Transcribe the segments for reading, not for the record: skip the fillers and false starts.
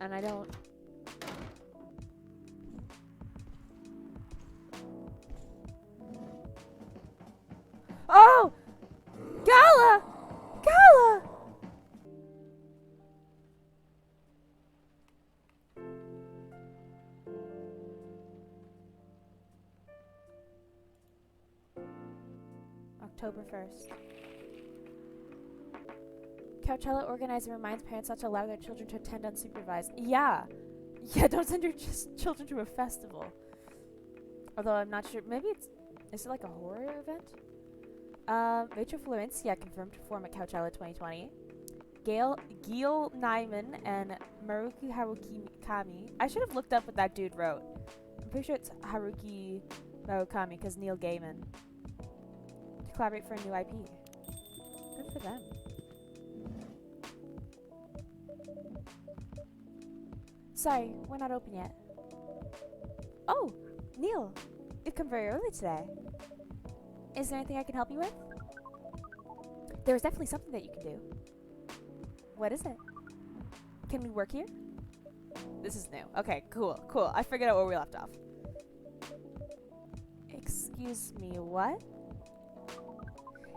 And I don't... Oh! Gala! Gala! October 1st. Coachella organizer reminds parents not to allow their children to attend unsupervised. Yeah. Yeah, don't send your children to a festival. Although I'm not sure. Maybe it's... Is it like a horror event? Rachel Florencia confirmed to perform at Coachella 2020. Gil Nyman and Maruki Harukami. I should have looked up what that dude wrote. I'm pretty sure it's Haruki Murakami because Neil Gaiman. To collaborate for a new IP. Good for them. Sorry, we're not open yet. Oh, Neil, you've come very early today. Is there anything I can help you with? There's definitely something that you can do. What is it? Can we work here? This is new. Okay, cool. I figured out where we left off. Excuse me, what?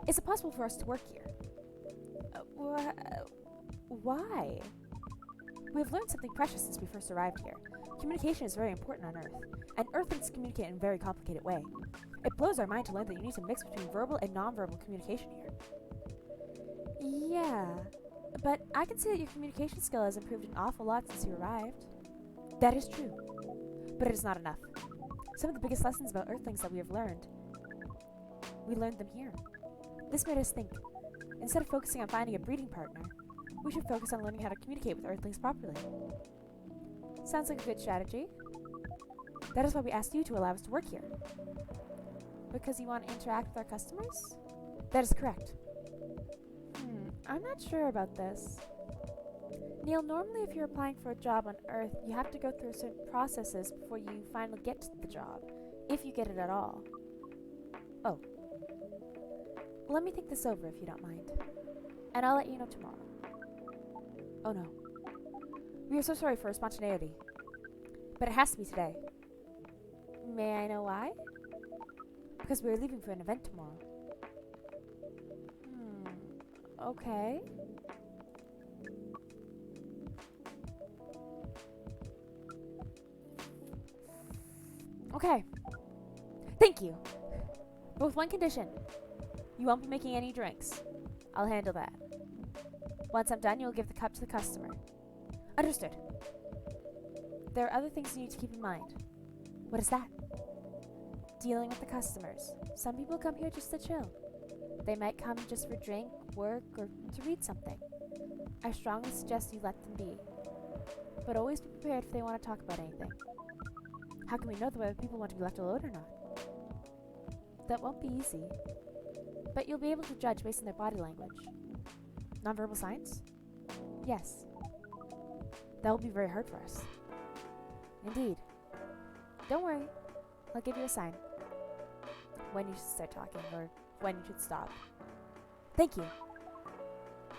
Is it possible for us to work here? Why? We have learned something precious since we first arrived here. Communication is very important on Earth, and Earthlings communicate in a very complicated way. It blows our mind to learn that you need to mix between verbal and nonverbal communication here. Yeah, but I can see that your communication skill has improved an awful lot since you arrived. That is true, but it is not enough. Some of the biggest lessons about Earthlings that we have learned, we learned them here. This made us think, instead of focusing on finding a breeding partner, we should focus on learning how to communicate with Earthlings properly. Sounds like a good strategy. That is why we asked you to allow us to work here. Because you want to interact with our customers? That is correct. I'm not sure about this. Neil, normally if you're applying for a job on Earth, you have to go through certain processes before you finally get to the job, if you get it at all. Oh. Let me think this over if you don't mind. And I'll let you know tomorrow. Oh no. We are so sorry for our spontaneity. But it has to be today. May I know why? Because we are leaving for an event tomorrow. Okay. Okay. Thank you. But with one condition. You won't be making any drinks. I'll handle that. Once I'm done, you'll give the cup to the customer. Understood. There are other things you need to keep in mind. What is that? Dealing with the customers. Some people come here just to chill. They might come just for drink, work, or to read something. I strongly suggest you let them be. But always be prepared if they want to talk about anything. How can we know whether people want to be left alone or not? That won't be easy. But you'll be able to judge based on their body language. Nonverbal signs? Yes. That will be very hard for us. Indeed. Don't worry. I'll give you a sign. When you should start talking, or when you should stop. Thank you.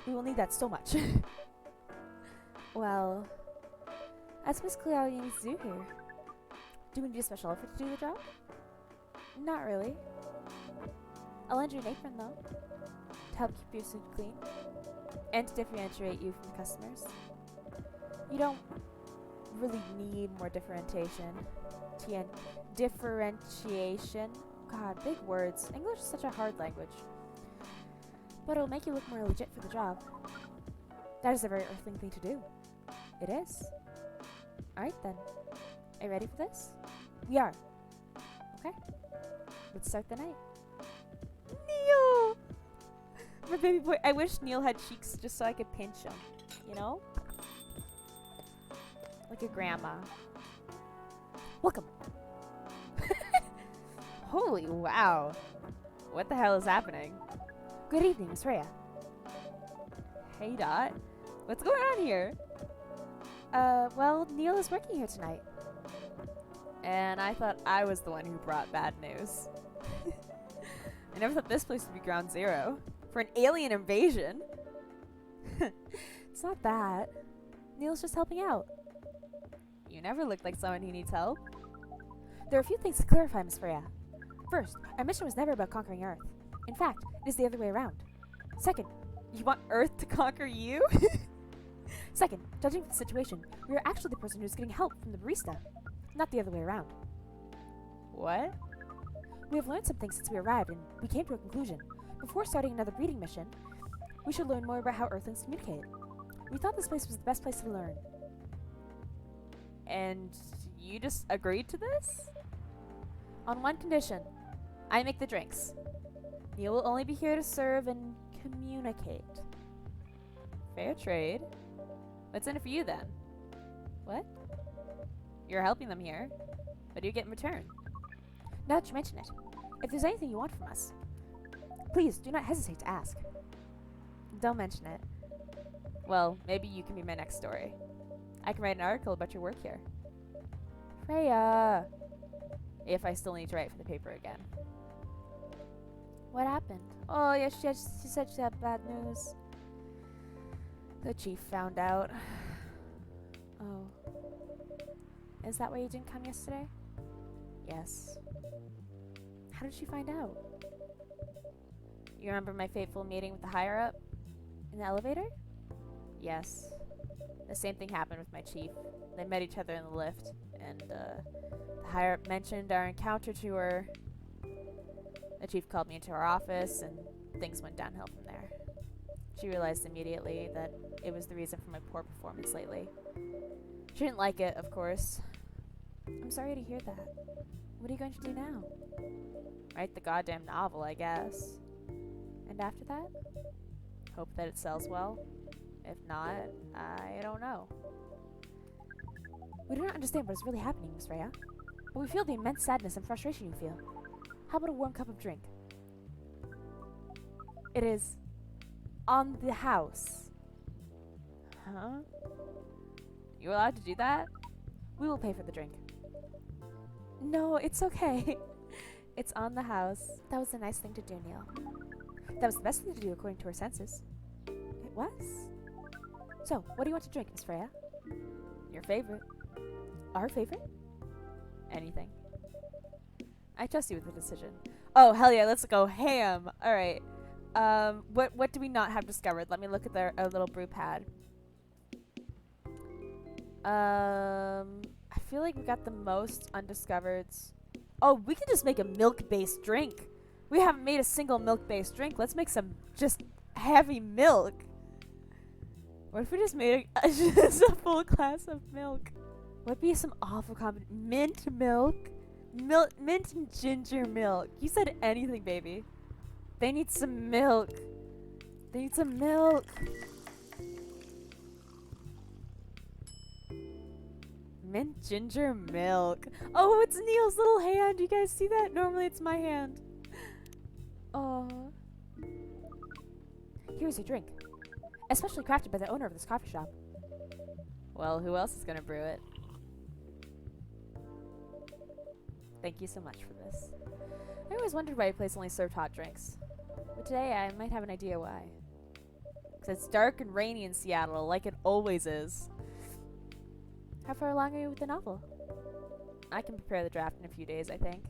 We will need that so much. Well, that's basically all you need to do here. Do we need a special effort to do the job? Not really. I'll lend you an apron though, to help keep your suit clean, and to differentiate you from the customers. You don't really need more differentiation. Differentiation. God, big words. English is such a hard language. But it'll make you look more legit for the job. That is a very Earthling thing to do. It is. Alright then. Are you ready for this? We are. Okay. Let's start the night. Neil! My baby boy. I wish Neil had cheeks just so I could pinch him. You know? Like a grandma. Welcome. Holy wow. What the hell is happening? Good evening, Miss Rhea. Hey, Dot. What's going on here? Well, Neil is working here tonight. And I thought I was the one who brought bad news. I never thought this place would be ground zero for an alien invasion. It's not that. Neil's just helping out. You never look like someone who needs help. There are a few things to clarify, Miss Freya. First, our mission was never about conquering Earth. In fact, it is the other way around. Second, you want Earth to conquer you? Second, judging from the situation, we are actually the person who's getting help from the barista, not the other way around. What? We have learned some things since we arrived, and we came to a conclusion. Before starting another breeding mission, we should learn more about how Earthlings communicate. We thought this place was the best place to learn. And you just agreed to this? On one condition. I make the drinks. Neil will only be here to serve and communicate. Fair trade. What's in it for you then? What? You're helping them here. What do you get in return? Now that you mention it, if there's anything you want from us, please do not hesitate to ask. Don't mention it. Well, maybe you can be my next story. I can write an article about your work here. Freya! If I still need to write for the paper again. What happened? Oh, yeah, she said she had bad news. The chief found out. Oh. Is that why you didn't come yesterday? Yes. How did she find out? You remember my fateful meeting with the higher-up? In the elevator? Yes. The same thing happened with my chief. They met each other in the lift, and the higher-up mentioned our encounter to her. The chief called me into her office, and things went downhill from there. She realized immediately that it was the reason for my poor performance lately. She didn't like it, of course. I'm sorry to hear that. What are you going to do now? Write the goddamn novel, I guess. And after that? Hope that it sells well. If not, I don't know. We do not understand what is really happening, Miss Freya, but we feel the immense sadness and frustration you feel. How about a warm cup of drink? It is on the house. Huh? You allowed to do that? We will pay for the drink. No, it's okay. It's on the house. That was a nice thing to do, Neil. That was the best thing to do according to our senses. It was? So, what do you want to drink, Miss Freya? Your favorite. Our favorite? Anything. I trust you with the decision. Oh, hell yeah, let's go ham. Alright. What do we not have discovered? Let me look at our little brew pad. I feel like we got the most undiscovereds. Oh, we can just make a milk-based drink. We haven't made a single milk-based drink. Let's make some just heavy milk. What if we just made just a full glass of milk? Would be some awful combination. Mint milk? Mint and ginger milk. You said anything, baby. They need some milk. They need some milk. Mint ginger milk. Oh, it's Neil's little hand. You guys see that? Normally it's my hand. Oh. Here's your drink. Especially crafted by the owner of this coffee shop. Well, who else is gonna brew it? Thank you so much for this. I always wondered why a place only served hot drinks. But today I might have an idea why. Because it's dark and rainy in Seattle, like it always is. How far along are you with the novel? I can prepare the draft in a few days, I think.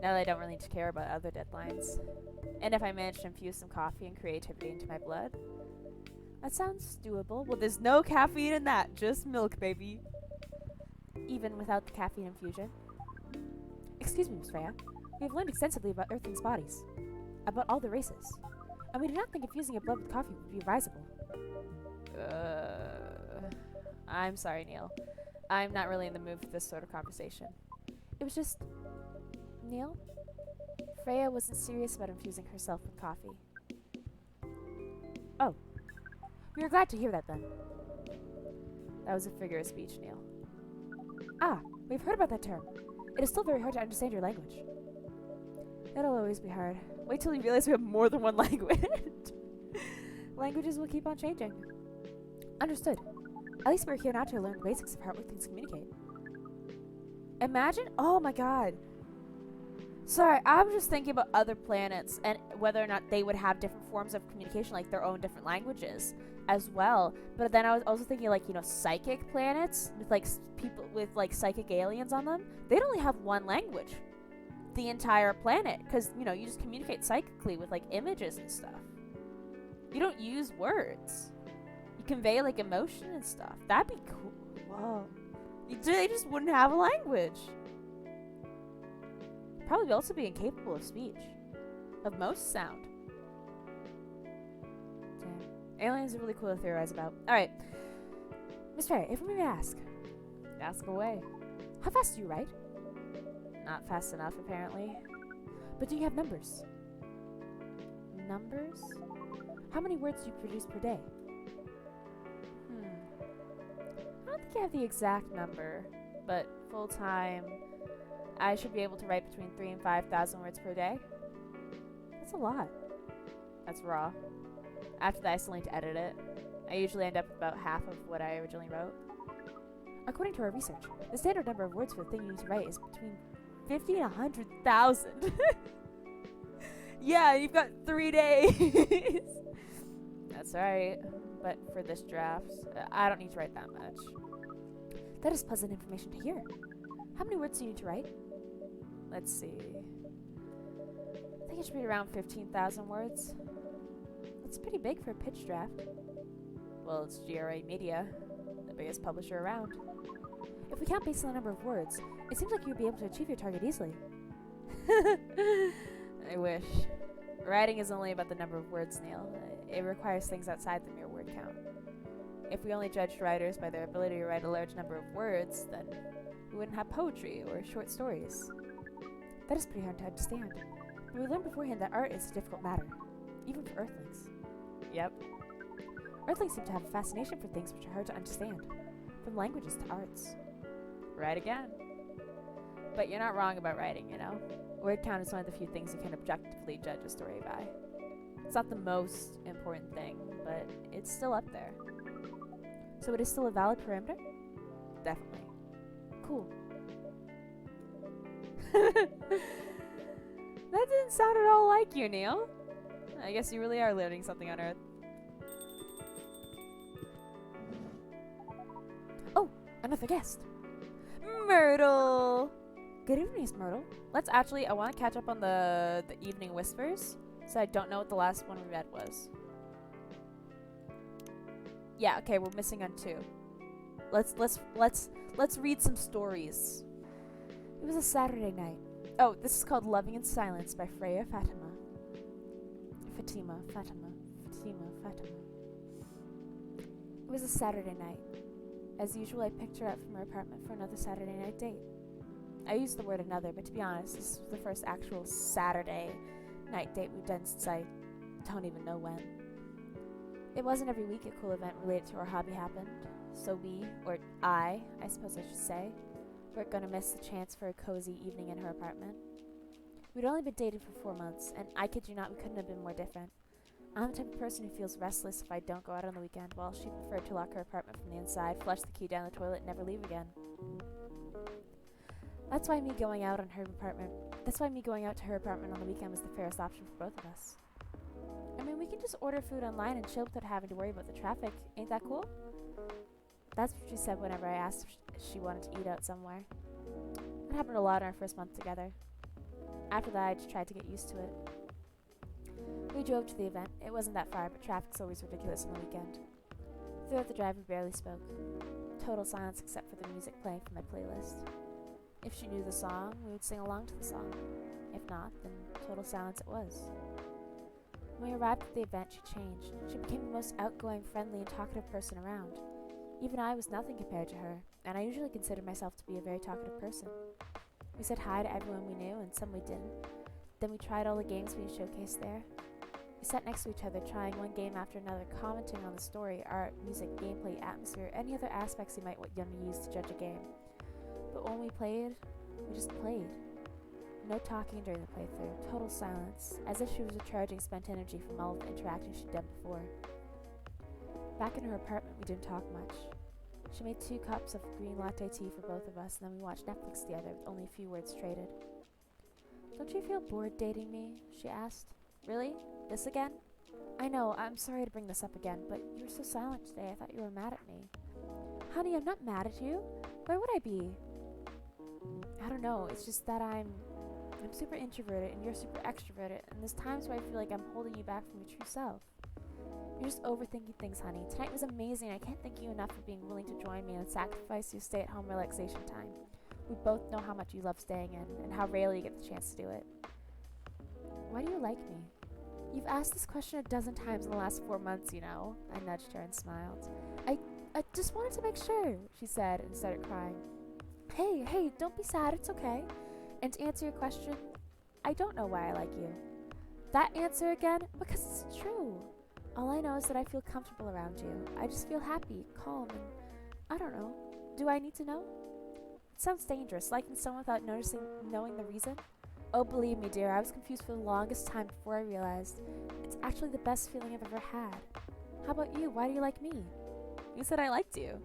Now that I don't really need to care about other deadlines. And if I manage to infuse some coffee and creativity into my blood. That sounds doable. Well, there's no caffeine in that. Just milk, baby. Even without the caffeine infusion. Excuse me, Miss Freya. We have learned extensively about Earthlings' bodies. About all the races. And we do not think infusing your blood with coffee would be advisable. I'm sorry, Neil. I'm not really in the mood for this sort of conversation. It was just... Neil? Freya wasn't serious about infusing herself with coffee. Oh. We are glad to hear that, then. That was a figure of speech, Neil. Ah, we've heard about that term. It is still very hard to understand your language. It'll always be hard. Wait till you realize we have more than one language. Languages will keep on changing. Understood. At least we're here now to learn the basics of how things communicate. Imagine? Oh my god. Sorry, I'm just thinking about other planets and whether or not they would have different forms of communication, like their own different languages. as well. But then I was also thinking, like, psychic planets with, like, people with, like, psychic aliens on them. They'd only have one language. The entire planet. Because, you just communicate psychically with, like, images and stuff. You don't use words. You convey, like, emotion and stuff. That'd be cool. Whoa. They just wouldn't have a language. Probably also be incapable of speech. Of most sound. Damn. Aliens are really cool to theorize about. Alright. Miss Fair, if we may ask. Ask away. How fast do you write? Not fast enough, apparently. But do you have numbers? Numbers? How many words do you produce per day? I don't think I have the exact number, but full-time, I should be able to write between 3,000 and 5,000 words per day. That's a lot. That's raw. After that, I still need to edit it. I usually end up with about half of what I originally wrote. According to our research, the standard number of words for the thing you need to write is between 50 and 100,000. Yeah, you've got 3 days. That's alright. But for this draft, I don't need to write that much. That is pleasant information to hear. How many words do you need to write? Let's see. I think it should be around 15,000 words. That's pretty big for a pitch draft. Well, it's GRA Media, the biggest publisher around. If we count based on the number of words, it seems like you would be able to achieve your target easily. I wish. Writing is only about the number of words, Neil. It requires things outside the mere word count. If we only judged writers by their ability to write a large number of words, then we wouldn't have poetry or short stories. That is pretty hard to understand. But we learned beforehand that art is a difficult matter, even for Earthlings. Yep. Earthlings seem to have a fascination for things which are hard to understand, from languages to arts. Right again. But you're not wrong about writing, Word count is one of the few things you can objectively judge a story by. It's not the most important thing, but it's still up there. So it is still a valid parameter? Definitely. Cool. That didn't sound at all like you, Neil. I guess you really are learning something on Earth. Oh, another guest. Myrtle! Good evening, Miss Myrtle. I want to catch up on the Evening Whispers, so I don't know what the last one we read was. Yeah, okay, we're missing on 2. Let's read some stories. It was a Saturday night. Oh, this is called Loving in Silence by Freya Fatima. Fatima. It was a Saturday night. As usual, I picked her up from her apartment for another Saturday night date. I use the word another, but to be honest, this was the first actual Saturday night date we've done since I don't even know when. It wasn't every week a cool event related to our hobby happened, so we, or I suppose I should say, weren't gonna miss the chance for a cozy evening in her apartment. We'd only been dating for 4 months, and I kid you not, we couldn't have been more different. I'm the type of person who feels restless if I don't go out on the weekend, while she preferred to lock her apartment from the inside, flush the key down the toilet, and never leave again. That's why me going out to her apartment on the weekend was the fairest option for both of us. I mean, we can just order food online and chill without having to worry about the traffic. Ain't that cool? That's what she said whenever I asked if she wanted to eat out somewhere. That happened a lot in our first month together. After that, I just tried to get used to it. We drove to the event. It wasn't that far, but traffic's always ridiculous on the weekend. Throughout the drive, we barely spoke. Total silence except for the music playing from my playlist. If she knew the song, we would sing along to the song. If not, then total silence it was. When we arrived at the event, she changed. She became the most outgoing, friendly, and talkative person around. Even I was nothing compared to her, and I usually considered myself to be a very talkative person. We said hi to everyone we knew, and some we didn't. Then we tried all the games being showcased there. We sat next to each other, trying one game after another, commenting on the story, art, music, gameplay, atmosphere, any other aspects you might want to use to judge a game. But when we played, we just played. No talking during the playthrough, total silence, as if she was recharging spent energy from all of the interacting she'd done before. Back in her apartment, we didn't talk much. She made 2 cups of green latte tea for both of us, and then we watched Netflix together with only a few words traded. "Don't you feel bored dating me?" she asked. "Really? This again?" I know, I'm sorry to bring this up again, but you were so silent today. I thought you were mad at me. Honey, I'm not mad at you. Why would I be? I don't know. It's just that I'm super introverted and you're super extroverted, and there's times where I feel like I'm holding you back from your true self. You're just overthinking things, honey. Tonight was amazing. I can't thank you enough for being willing to join me and sacrifice your stay-at-home relaxation time. We both know how much you love staying in and how rarely you get the chance to do it. Why do you like me? You've asked this question a dozen times in the last 4 months, you know. I nudged her and smiled. I just wanted to make sure, she said and started crying. Hey, don't be sad. It's okay. And to answer your question, I don't know why I like you. That answer again? Because it's true. All I know is that I feel comfortable around you. I just feel happy, calm, and I don't know. Do I need to know? It sounds dangerous, liking someone without knowing the reason. Oh, believe me, dear, I was confused for the longest time before I realized it's actually the best feeling I've ever had. How about you? Why do you like me? You said I liked you.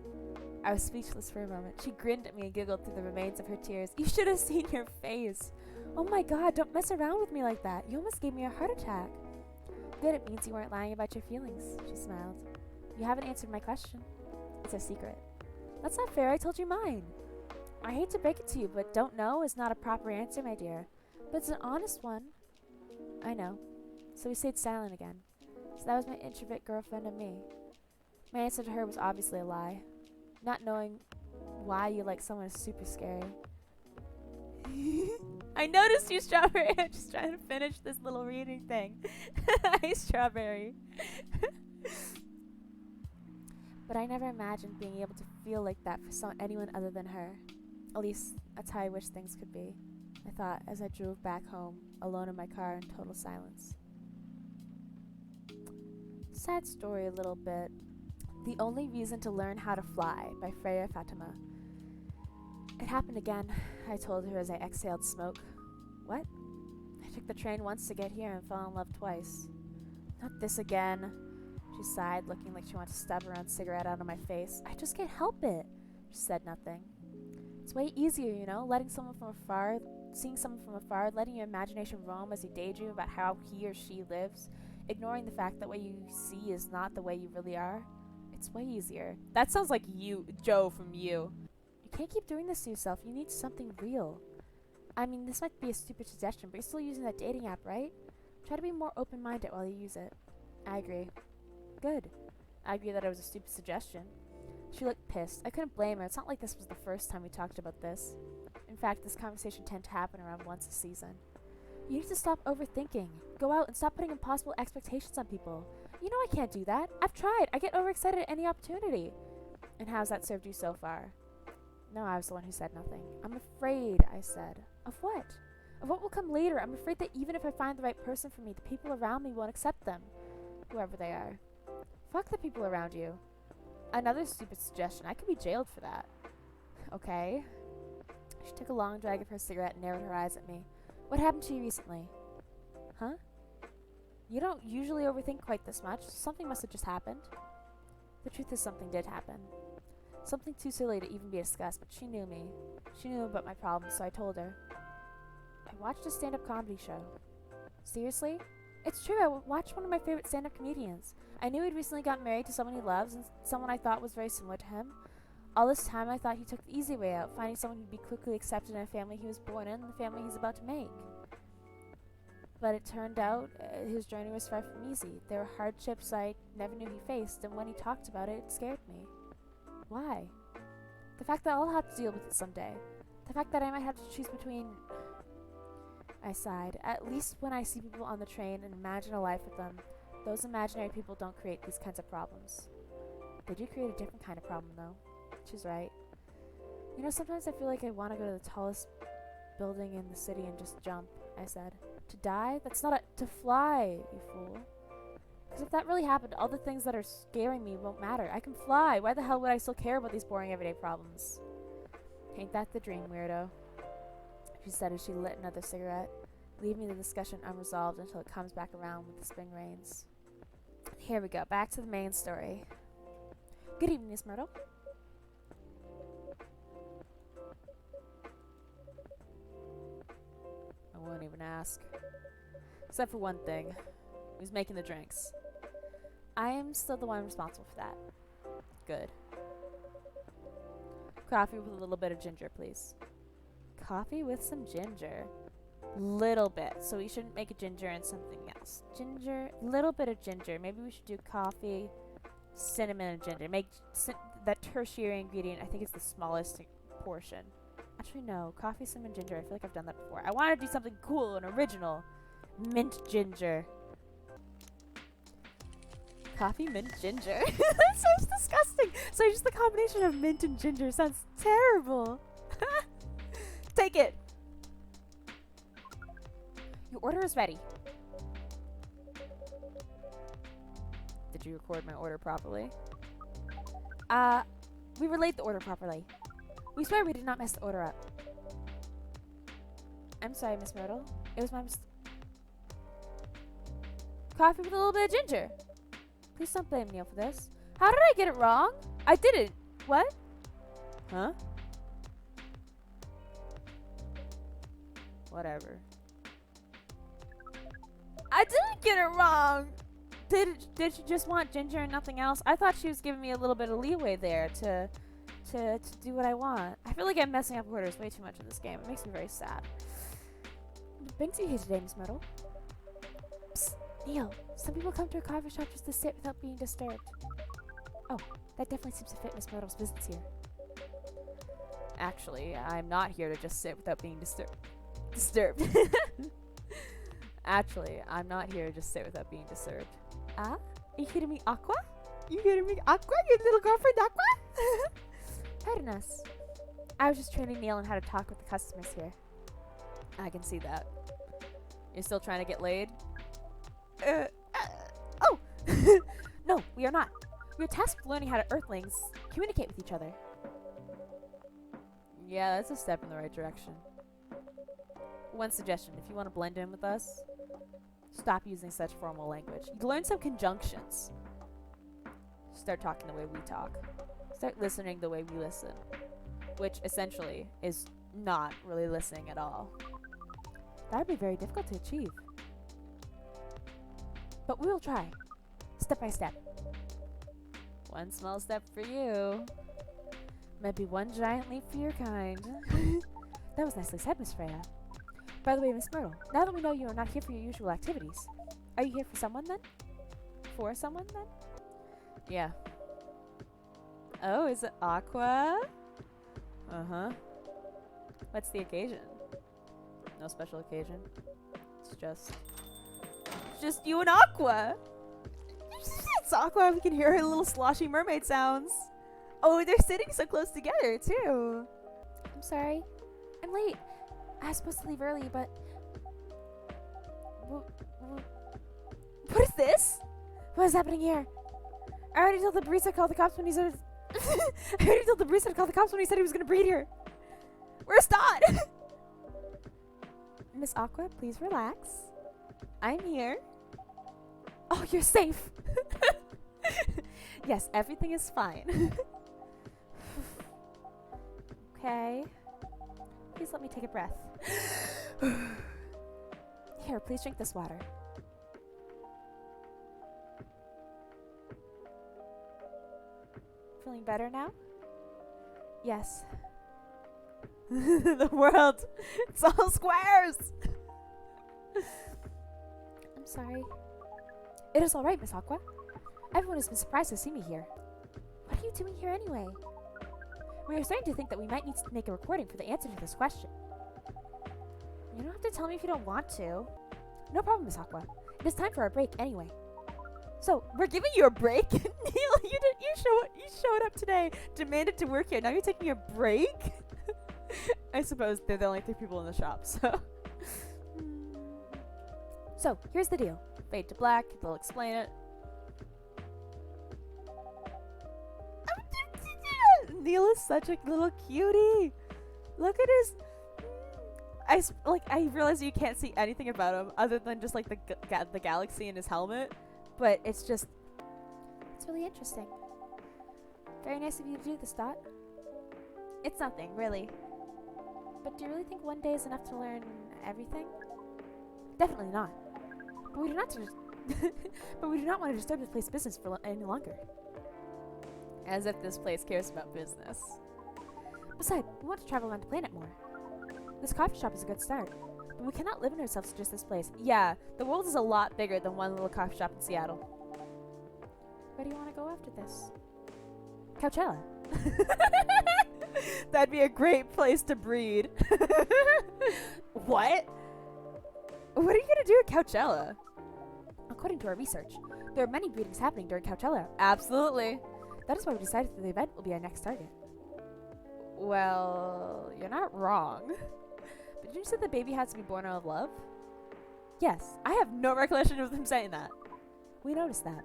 I was speechless for a moment. She grinned at me and giggled through the remains of her tears. You should have seen your face. Oh my God, don't mess around with me like that. You almost gave me a heart attack. Good, it means you weren't lying about your feelings, she smiled. You haven't answered my question. It's a secret. That's not fair, I told you mine. I hate to break it to you, but don't know is not a proper answer, my dear. But it's an honest one. I know. So we stayed silent again. So that was my introvert girlfriend and me. My answer to her was obviously a lie. Not knowing why you like someone is super scary. I noticed you, Strawberry. I'm just trying to finish this little reading thing. Hi, Strawberry. But I never imagined being able to feel like that for anyone other than her. At least, that's how I wish things could be, I thought as I drove back home, alone in my car in total silence. Sad story a little bit. The Only Reason to Learn How to Fly by Freya Fatima. It happened again, I told her as I exhaled smoke. What? I took the train once to get here and fell in love twice. Not this again. She sighed, looking like she wanted to stab her own cigarette out of my face. I just can't help it. She said nothing. It's way easier, you know, seeing someone from afar, letting your imagination roam as you daydream about how he or she lives, ignoring the fact that what you see is not the way you really are. It's way easier. That sounds like you, Joe from You. You can't keep doing this to yourself. You need something real. I mean, this might be a stupid suggestion, but you're still using that dating app, right? Try to be more open-minded while you use it. I agree. Good. I agree that it was a stupid suggestion. She looked pissed. I couldn't blame her. It's not like this was the first time we talked about this. In fact, this conversation tends to happen around once a season. You need to stop overthinking. Go out and stop putting impossible expectations on people. You know I can't do that. I've tried. I get overexcited at any opportunity. And how's that served you so far? No, I was the one who said nothing. I'm afraid, I said. Of what? Of what will come later. I'm afraid that even if I find the right person for me, the people around me won't accept them. Whoever they are. Fuck the people around you. Another stupid suggestion. I could be jailed for that. Okay. She took a long drag of her cigarette and narrowed her eyes at me. What happened to you recently? Huh? You don't usually overthink quite this much. Something must have just happened. The truth is something did happen. Something too silly to even be discussed, but she knew me. She knew about my problems, so I told her. I watched a stand-up comedy show. Seriously? It's true, I watched one of my favorite stand-up comedians. I knew he'd recently gotten married to someone he loves, and someone I thought was very similar to him. All this time I thought he took the easy way out, finding someone who'd be quickly accepted in a family he was born in and the family he's about to make. But it turned out his journey was far from easy. There were hardships I never knew he faced, and when he talked about it, it scared me. Why? The fact that I'll have to deal with it someday. The fact that I might have to choose between... I sighed. At least when I see people on the train and imagine a life with them, those imaginary people don't create these kinds of problems. They do create a different kind of problem, though. She's right. You know, sometimes I feel like I want to go to the tallest building in the city and just jump, I said. To die? That's not to fly, you fool. Because if that really happened, all the things that are scaring me won't matter. I can fly. Why the hell would I still care about these boring everyday problems? Ain't that the dream, weirdo? She said as she lit another cigarette, leaving the discussion unresolved until it comes back around with the spring rains. Here we go, back to the main story. Good evening, Miss Myrtle. I won't even ask. Except for one thing. Who's making the drinks? I am still the one responsible for that. Good. Coffee with a little bit of ginger, please. Coffee with some ginger. Little bit. So we shouldn't make a ginger and something else. Ginger, little bit of ginger. Maybe we should do coffee, cinnamon, and ginger. Make that tertiary ingredient. I think it's the smallest portion. Actually, no. Coffee, cinnamon, ginger. I feel like I've done that before. I want to do something cool and original. Mint ginger. Coffee, mint, ginger. That sounds disgusting. So just the combination of mint and ginger sounds terrible. Take it. Your order is ready. Did you record my order properly? We relayed the order properly. We swear we did not mess the order up. I'm sorry, Miss Myrtle. It was my mistake. Coffee with a little bit of ginger. Please don't blame Neil for this. How did I get it wrong? I didn't. What? Huh? Whatever. I didn't get it wrong! Did she just want ginger and nothing else? I thought she was giving me a little bit of leeway there to do what I want. I feel like I'm messing up orders way too much in this game. It makes me very sad. What brings you here today, Miss Myrtle? Psst, Neil. Some people come to a coffee shop just to sit without being disturbed. Oh, that definitely seems to fit Miss Myrtle's business here. Actually, I'm not here to just sit without being disturbed. Actually, I'm not here to just sit without being disturbed. Ah? Are you kidding me, Aqua? You kidding me, Aqua? Your little girlfriend, Aqua? Pardon us. I was just training Neil on how to talk with the customers here. I can see that. You're still trying to get laid? Oh! No, we are not. We are tasked with learning how to Earthlings communicate with each other. Yeah, that's a step in the right direction. One suggestion, if you want to blend in with us, stop using such formal language. Learn some conjunctions. Start talking the way we talk. Start listening the way we listen. Which, essentially, is not really listening at all. That would be very difficult to achieve. But we will try. Step by step. One small step for you. Might be one giant leap for your kind. That was nicely said, Miss Freya. By the way, Miss Myrtle, now that we know you are not here for your usual activities, are you here for someone then? For someone then? Yeah. Oh, is it Aqua? Uh-huh. What's the occasion? No special occasion. It's just you and Aqua! It's Aqua, we can hear her little sloshy mermaid sounds. Oh, they're sitting so close together, too. I'm sorry. I'm late. I was supposed to leave early, but... What is this? What is happening here? I already told the barista to call the cops when he said... I already told the barista to call the cops when he said he was going to breed here. Where's Dot? Miss Aqua, please relax. I'm here. Oh, you're safe. Yes, everything is fine. Okay. Please let me take a breath. Here, please drink this water. Feeling better now? Yes. The world! It's all squares! I'm sorry. It is alright, Miss Aqua. Everyone has been surprised to see me here. What are you doing here anyway? We are starting to think that we might need to make a recording for the answer to this question. You don't have to tell me if you don't want to. No problem, Miss Aqua. It is time for our break anyway. So, we're giving you a break? Neil, you showed up today, demanded to work here. Now you're taking a break? I suppose they're the only 3 people in the shop, so. So, here's the deal. Fade to black, they'll explain it. Neil is such a little cutie. Look at his... I realize you can't see anything about him other than just like the galaxy in his helmet, but it's really interesting. Very nice of you to do this, Dot. It's nothing, really. But do you really think one day is enough to learn everything? Definitely not. But we do not But we do not want to disturb this place business for any longer. As if this place cares about business. Besides, we want to travel around the planet more. This coffee shop is a good start, but we cannot limit ourselves to just this place. Yeah, the world is a lot bigger than one little coffee shop in Seattle. Where do you want to go after this? Coachella. That'd be a great place to breed. What? What are you gonna do at Coachella? According to our research, there are many breedings happening during Coachella. Absolutely. That is why we decided that the event will be our next target. Well, you're not wrong. But didn't you say the baby had to be born out of love? Yes, I have no recollection of them saying that. We noticed that.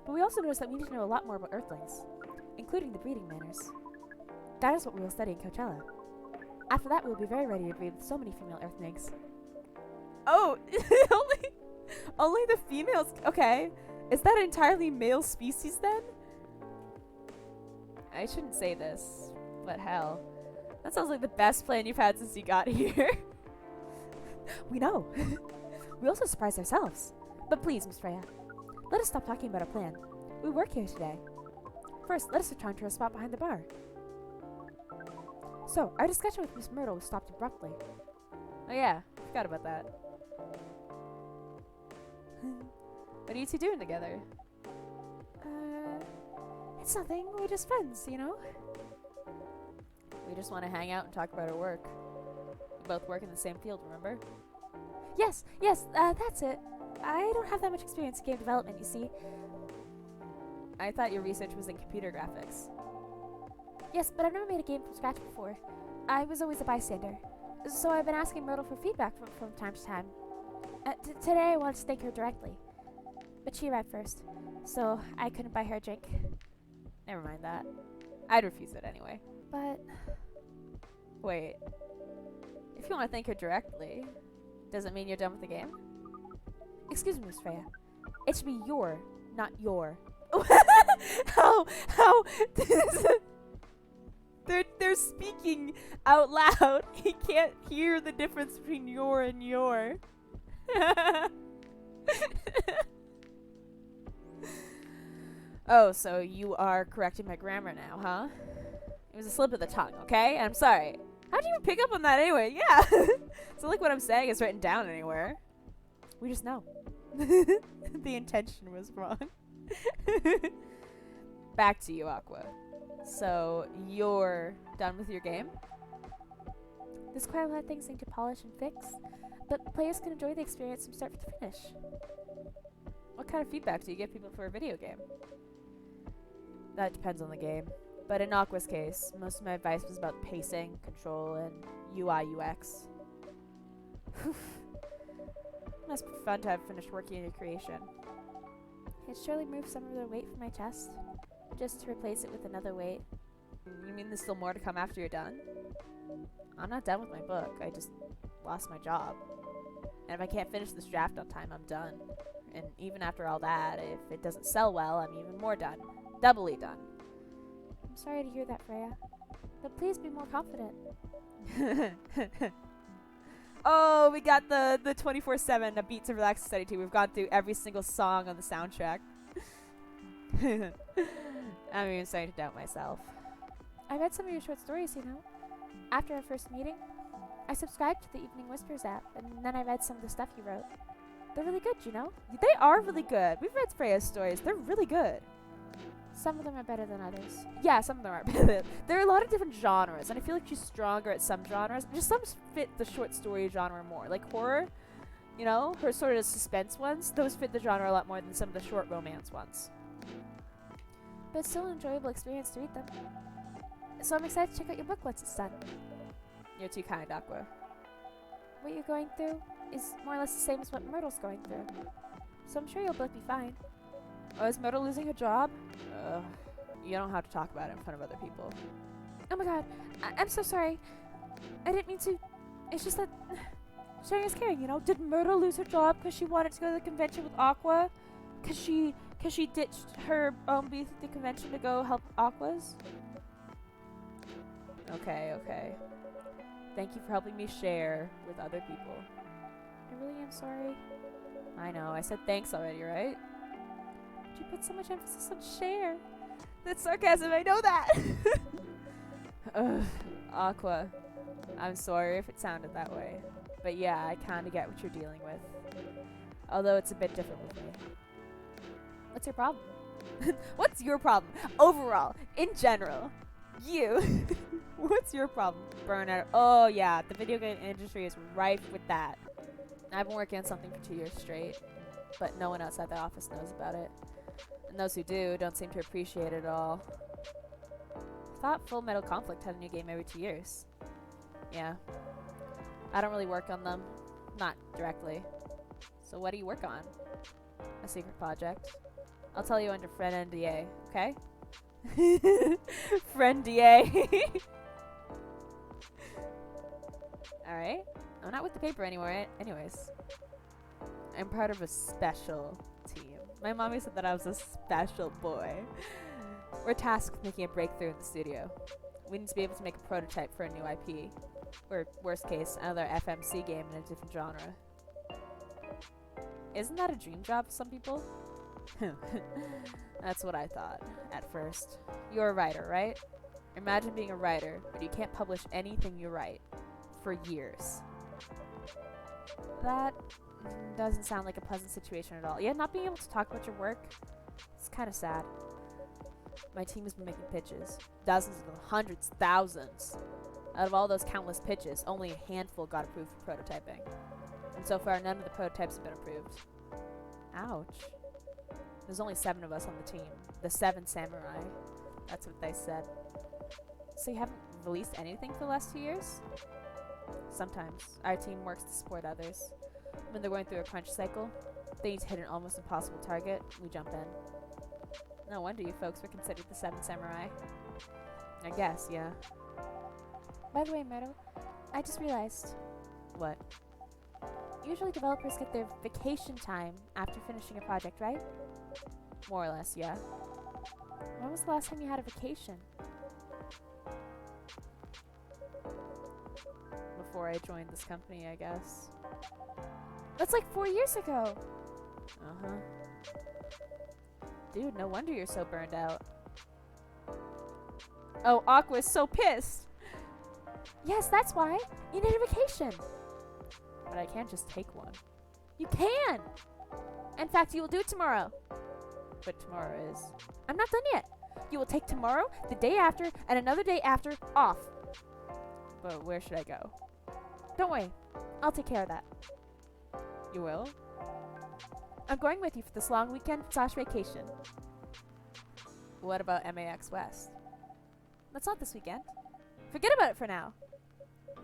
But we also noticed that we need to know a lot more about Earthlings, including the breeding manners. That is what we will study in Coachella. After that, we will be very ready to breed with so many female Earthlings. Oh, only the females? Okay. Is that entirely male species then? I shouldn't say this, but hell. That sounds like the best plan you've had since you got here. We know. We also surprised ourselves. But please, Miss Freya, let us stop talking about our plan. We work here today. First, let us return to our spot behind the bar. So, our discussion with Miss Myrtle was stopped abruptly. Oh yeah, forgot about that. What are you two doing together? It's nothing. We're just friends, you know? We just want to hang out and talk about our work. We both work in the same field, remember? Yes, that's it. I don't have that much experience in game development, you see. I thought your research was in computer graphics. Yes, but I've never made a game from scratch before. I was always a bystander. So I've been asking Myrtle for feedback from time to time. Today I wanted to thank her directly. But she arrived first, so I couldn't buy her a drink. Never mind that. I'd refuse it anyway. But... Wait. If you want to thank her directly, does it mean you're done with the game? Excuse me, Miss Freya. It should be your, not your. How? They're speaking out loud. He can't hear the difference between your and your. Oh, so you are correcting my grammar now, huh? It was a slip of the tongue, okay? I'm sorry. How'd you even pick up on that anyway? Yeah. It's not like what I'm saying is written down anywhere. We just know. The intention was wrong. Back to you, Aqua. So, you're done with your game? There's quite a lot of things I need to polish and fix, but players can enjoy the experience from start to finish. What kind of feedback do you give people for a video game? That depends on the game. But in Aqua's case, most of my advice was about pacing, control, and UI UX. Must be fun to have finished working on your creation. It surely moved some of the weight from my chest, just to replace it with another weight. You mean there's still more to come after you're done? I'm not done with my book, I just lost my job. And if I can't finish this draft on time, I'm done. And even after all that, if it doesn't sell well, I'm even more done. Doubly done. I'm sorry to hear that, Freya. But please be more confident. Oh, we got the 24/7 A Beat to Relax and Study to. We've gone through every single song on the soundtrack. I'm even starting to doubt myself. I read some of your short stories, you know. After our first meeting, I subscribed to the Evening Whispers app, and then I read some of the stuff you wrote. They're really good, you know? They are really good. We've read Freya's stories. They're really good. Some of them are better than others. Yeah, some of them are better. There are a lot of different genres, and I feel like she's stronger at some genres. Just some fit the short story genre more. Like horror, you know, her sort of suspense ones, those fit the genre a lot more than some of the short romance ones. But it's still an enjoyable experience to read them. So I'm excited to check out your book once it's done. You're too kind, Aqua. What you're going through is more or less the same as what Myrtle's going through. So I'm sure you'll both be fine. Oh, is Myrtle losing her job? You don't have to talk about it in front of other people. Oh my god, I'm so sorry. I didn't mean to. It's just that sharing is caring, you know? Did Myrtle lose her job because she wanted to go to the convention with Aqua? Because she ditched her booth at the convention to go help Aquas? Okay. Thank you for helping me share with other people. I really am sorry. I know, I said thanks already, right? But you put so much emphasis on share. That's sarcasm, I know that! Ugh, Aqua. I'm sorry if it sounded that way. But yeah, I kinda get what you're dealing with. Although it's a bit different with me. What's your problem? What's your problem? Overall, in general. You. What's your problem? Burnout. Oh yeah, the video game industry is rife with that. I've been working on something for 2 years straight, but no one outside the office knows about it. And those who do don't seem to appreciate it at all. I thought Full Metal Conflict had a new game every 2 years. Yeah. I don't really work on them. Not directly. So what do you work on? A secret project. I'll tell you under friend NDA, okay? Friend DA. Alright. I'm not with the paper anymore anyways. I'm part of a special team. My mommy said that I was a special boy. We're tasked with making a breakthrough in the studio. We need to be able to make a prototype for a new IP. Or, worst case, another FMC game in a different genre. Isn't that a dream job for some people? That's what I thought, at first. You're a writer, right? Imagine being a writer, but you can't publish anything you write. For years. That doesn't sound like a pleasant situation at all. Yeah, not being able to talk about your work, it's kind of sad. My team has been making pitches. Dozens of them, hundreds, thousands. Out of all those countless pitches, only a handful got approved for prototyping. And so far, none of the prototypes have been approved. Ouch. There's only 7 of us on the team. The 7 samurai. That's what they said. So you haven't released anything for the last 2 years? Sometimes. Our team works to support others. When they're going through a crunch cycle, they need to hit an almost impossible target, we jump in. No wonder you folks were considered the 7 samurai. I guess, yeah. By the way, Myrtle, I just realized. What? Usually developers get their vacation time after finishing a project, right? More or less, yeah. When was the last time you had a vacation? Before I joined this company, I guess. That's like 4 years ago! Uh-huh. Dude, no wonder you're so burned out. Oh, Aqua's so pissed! Yes, that's why! You need a vacation! But I can't just take one. You can! In fact, you will do it tomorrow. But tomorrow is... I'm not done yet! You will take tomorrow, the day after, and another day after off. But where should I go? Don't worry. I'll take care of that. You will? I'm going with you for this long weekend / vacation. What about MAX West? That's not this weekend. Forget about it for now.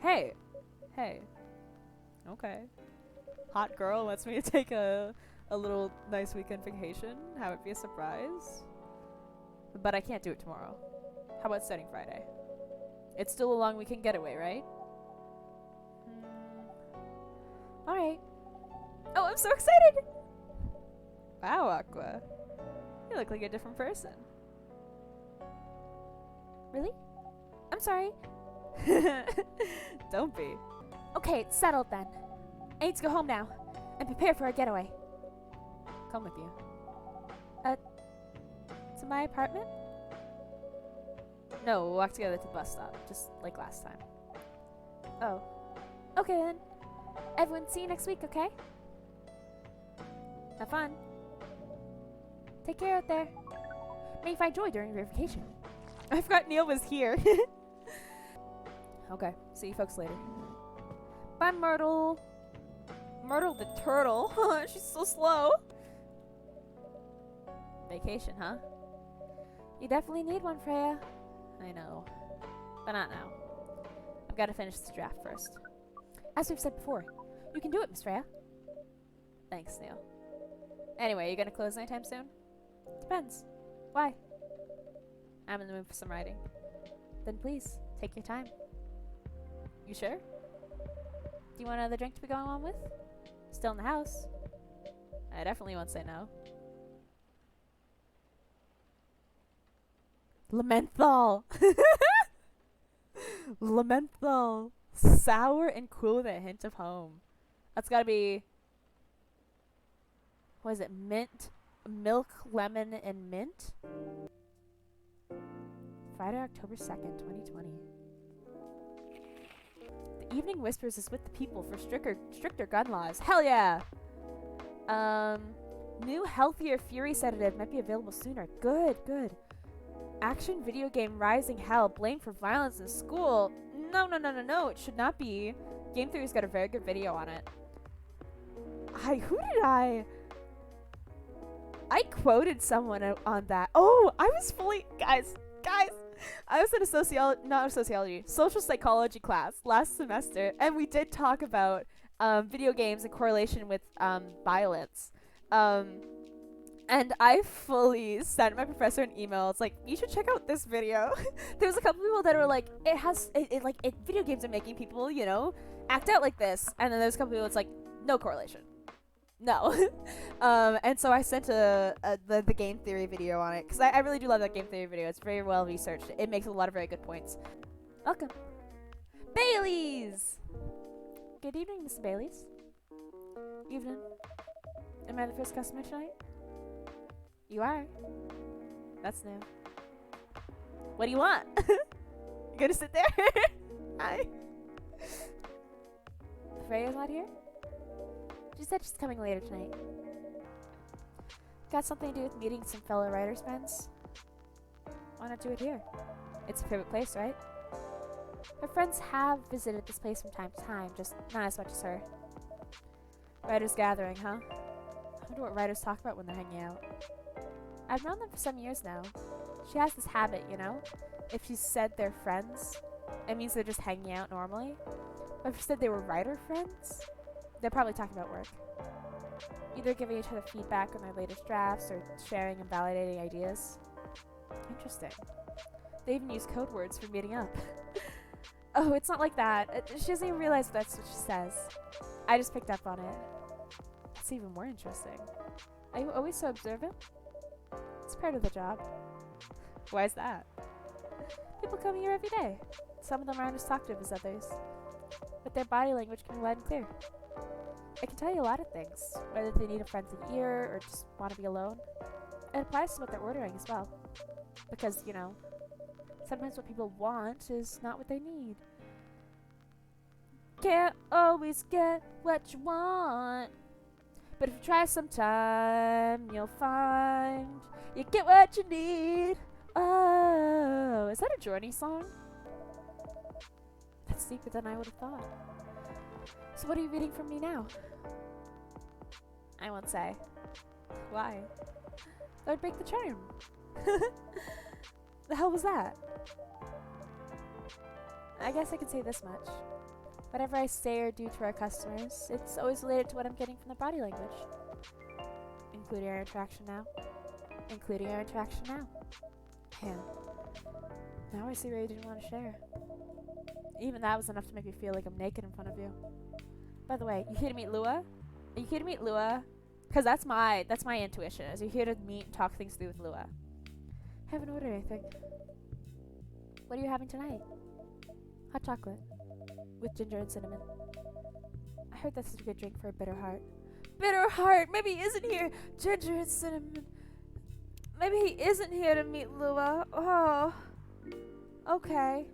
Hey. Hey. Okay. Hot girl wants me to take a little nice weekend vacation. Have it be a surprise. But I can't do it tomorrow. How about starting Friday? It's still a long weekend getaway, right? Alright. Oh, I'm so excited! Wow, Aqua. You look like a different person. Really? I'm sorry. Don't be. Okay, it's settled then. I need to go home now and prepare for our getaway. Come with you. To my apartment? No, we'll walk together to the bus stop, just like last time. Oh. Okay then. Everyone, see you next week, okay? Have fun. Take care out there. May you find joy during your vacation. I forgot Neil was here. Okay, see you folks later. Bye, Myrtle. Myrtle the turtle. She's so slow. Vacation, huh? You definitely need one, Freya. I know. But not now. I've got to finish this draft first. As we've said before, you can do it, Miss Freya. Thanks, Neil. Anyway, you gonna close anytime soon? Depends. Why? I'm in the mood for some writing. Then please, take your time. You sure? Do you want another drink to be going on with? Still in the house. I definitely won't say no. Lamenthal! Lamenthal! Sour and cool with a hint of home. That's gotta be... what is it? Mint, milk, lemon, and mint. Friday, October 2nd, 2020. The Evening Whispers is with the people for stricter gun laws. Hell yeah! New healthier fury sedative might be available sooner. Good, good. Action video game Rising Hell blamed for violence in school. No, it should not be. Game Theory's got a very good video on it. I quoted someone on that. Oh, I was fully, guys, I was in a social psychology class last semester, and we did talk about video games in correlation with violence. And I fully sent my professor an email. It's like, you should check out this video. There was a couple people that were like, video games are making people, you know, act out like this. And then there's a couple people that's like, no correlation. No. And so I sent the game theory video on it, because I really do love that game theory video. It's very well researched. It makes a lot of very good points. Welcome. Bailey's! Good evening, Mrs. Bailey's. Evening. Am I the first customer tonight? You are. That's new. What do you want? You gonna sit there? Hi. Freya's not here? She said she's coming later tonight. Got something to do with meeting some fellow writers friends? Why not do it here? It's a favorite place, right? Her friends have visited this place from time to time, just not as much as her. Writers gathering, huh? I wonder what writers talk about when they're hanging out. I've known them for some years now. She has this habit, you know? If she said they're friends, it means they're just hanging out normally. But if she said they were writer friends, they're probably talking about work. Either giving each other feedback on their latest drafts or sharing and validating ideas. Interesting. They even use code words for meeting up. Oh, it's not like that. She doesn't even realize that's what she says. I just picked up on it. That's even more interesting. Are you always so observant? It's part of the job. Why is that? People come here every day. Some of them aren't as talkative as others, but their body language can be loud and clear. It can tell you a lot of things, whether they need a friendly ear or just want to be alone. It applies to what they're ordering as well. Because, you know, sometimes what people want is not what they need. Can't always get what you want, but if you try sometime, you'll find you get what you need. Oh, is that a Journey song? That's deeper than I would have thought. So what are you reading from me now? I won't say. Why? That would break the charm. The hell was that? I guess I could say this much. Whatever I say or do to our customers, it's always related to what I'm getting from the body language. Including our interaction now. Yeah. Now I see where you didn't want to share. Even that was enough to make me feel like I'm naked in front of you. By the way, you here to meet Lua? Are you here to meet Lua? Because that's my intuition, is you're here to meet and talk things through with Lua. Haven't ordered anything. What are you having tonight? Hot chocolate. With ginger and cinnamon. I heard that's a good drink for a bitter heart. Bitter heart! Maybe he isn't here! Ginger and cinnamon. Maybe he isn't here to meet Lua. Oh. Okay.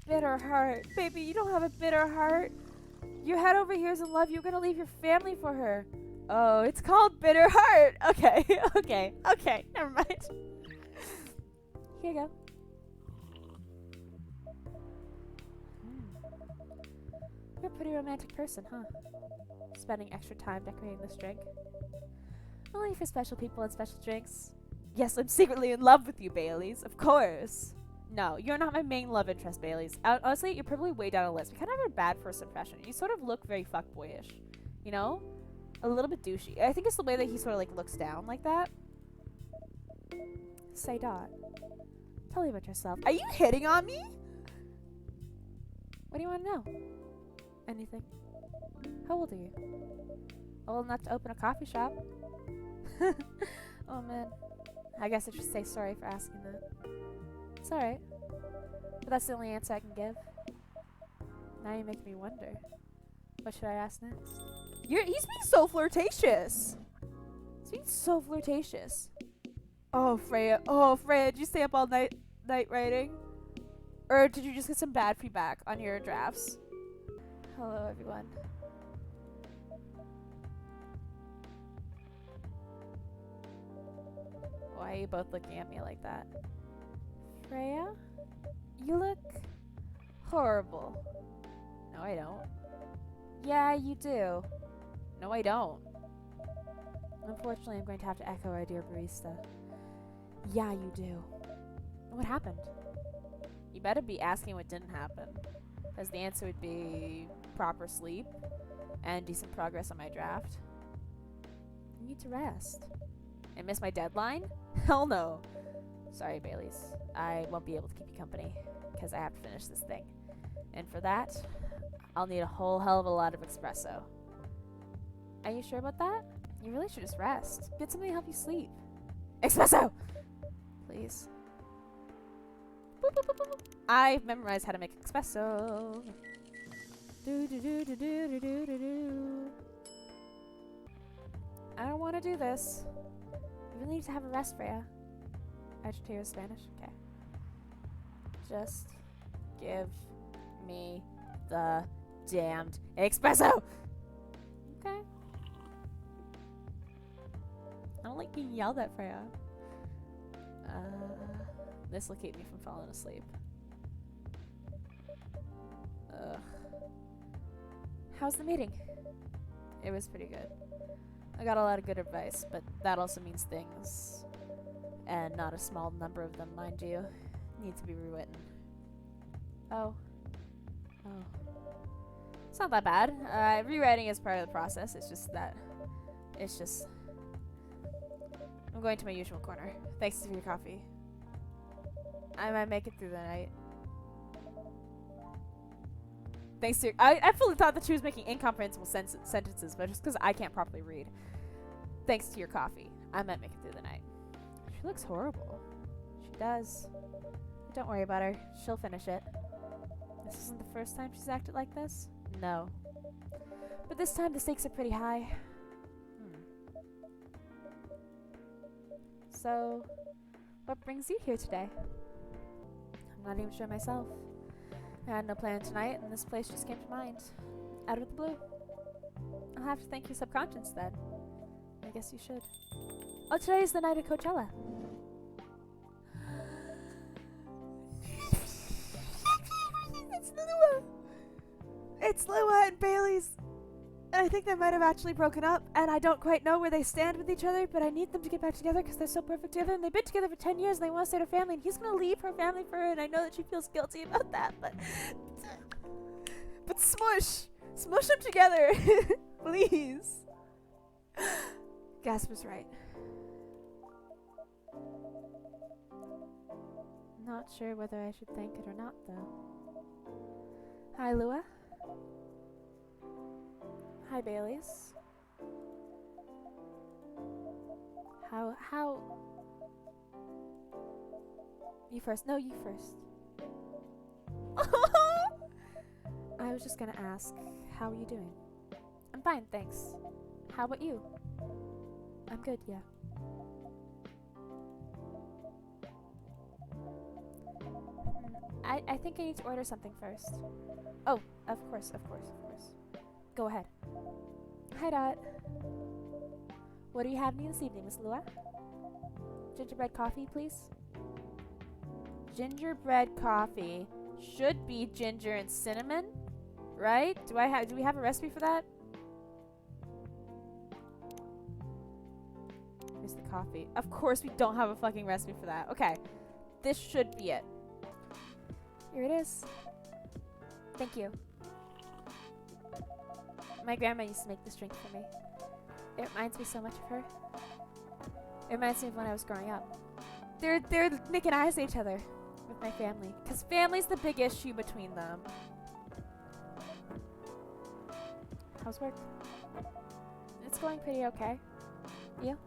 Bitter heart. Baby, you don't have a bitter heart. Your head over here is in love. You're gonna leave your family for her. Oh, it's called bitter heart. Okay, okay, never mind. Here you go. You're a pretty romantic person, huh? Spending extra time decorating this drink. Only for special people and special drinks. Yes, I'm secretly in love with you, Baileys. Of course. No, you're not my main love interest, Baileys. Honestly, you're probably way down the list. We kind of have a bad first impression. You sort of look very fuckboyish. You know? A little bit douchey. I think it's the way that he sort of like looks down like that. Say Dot. Tell me about yourself. Are you hitting on me? What do you want to know? Anything. How old are you? Old enough to open a coffee shop. Oh man. I guess I should say sorry for asking that. It's alright. But that's the only answer I can give. Now you make me wonder. What should I ask next? He's being so flirtatious. He's being so flirtatious. Oh, Freya. Oh, Freya, did you stay up all night writing? Or did you just get some bad feedback on your drafts? Hello, everyone. Why are you both looking at me like that? Freya? You look horrible. No, I don't. Yeah, you do. No, I don't. Unfortunately, I'm going to have to echo our dear barista. Yeah, you do. What happened? You better be asking what didn't happen. Because the answer would be proper sleep and decent progress on my draft. You need to rest. And miss my deadline? Hell no. Sorry, Baileys. I won't be able to keep you company because I have to finish this thing. And for that, I'll need a whole hell of a lot of espresso. Are you sure about that? You really should just rest. Get something to help you sleep. Espresso! Please. Boop, boop, boop, boop. I've memorized how to make espresso. Do do do do do do do do do. I don't want to do this. You really need to have a rest, Freya. Agitator Spanish? Okay. Just give me the damned espresso! Okay. I don't like being yelled at, Freya. This will keep me from falling asleep. Ugh. How's the meeting? It was pretty good. I got a lot of good advice, but that also means things, and not a small number of them, mind you, need to be rewritten. Oh. Oh. It's not that bad. Rewriting is part of the process. It's just... I'm going to my usual corner. Thanks for your coffee. I might make it through the night. Thanks to I fully thought that she was making incomprehensible sentences, but just because I can't properly read. Thanks to your coffee, I might make it through the night. She looks horrible. She does. But don't worry about her. She'll finish it. This isn't the first time she's acted like this? No. But this time the stakes are pretty high. So, what brings you here today? I'm not even sure myself. I had no plan tonight, and this place just came to mind. Out of the blue. I'll have to thank your subconscious then. I guess you should. Oh, today is the night of Coachella. It's Lua! It's Lua and Bailey's. I think they might have actually broken up, and I don't quite know where they stand with each other, but I need them to get back together because they're so perfect together, and they've been together for 10 years, and they want to start a family, and he's going to leave her family for her, and I know that she feels guilty about that, but smush! Smush them together! Please! Gasper's right. Not sure whether I should thank it or not, though. Hi, Lua. Hi, Baileys. How... You first. No, you first. I was just gonna ask, how are you doing? I'm fine, thanks. How about you? I'm good, yeah. I think I need to order something first. Oh, of course. Go ahead. Hi, Dot. What are you having this evening, Miss Lua? Gingerbread coffee, please? Gingerbread coffee should be ginger and cinnamon, right? Do we have a recipe for that? Here's the coffee. Of course we don't have a fucking recipe for that. Okay. This should be it. Here it is. Thank you. My grandma used to make this drink for me. It reminds me so much of her. It reminds me of when I was growing up. They're making eyes at each other with my family. Because family's the big issue between them. How's work? It's going pretty okay. You?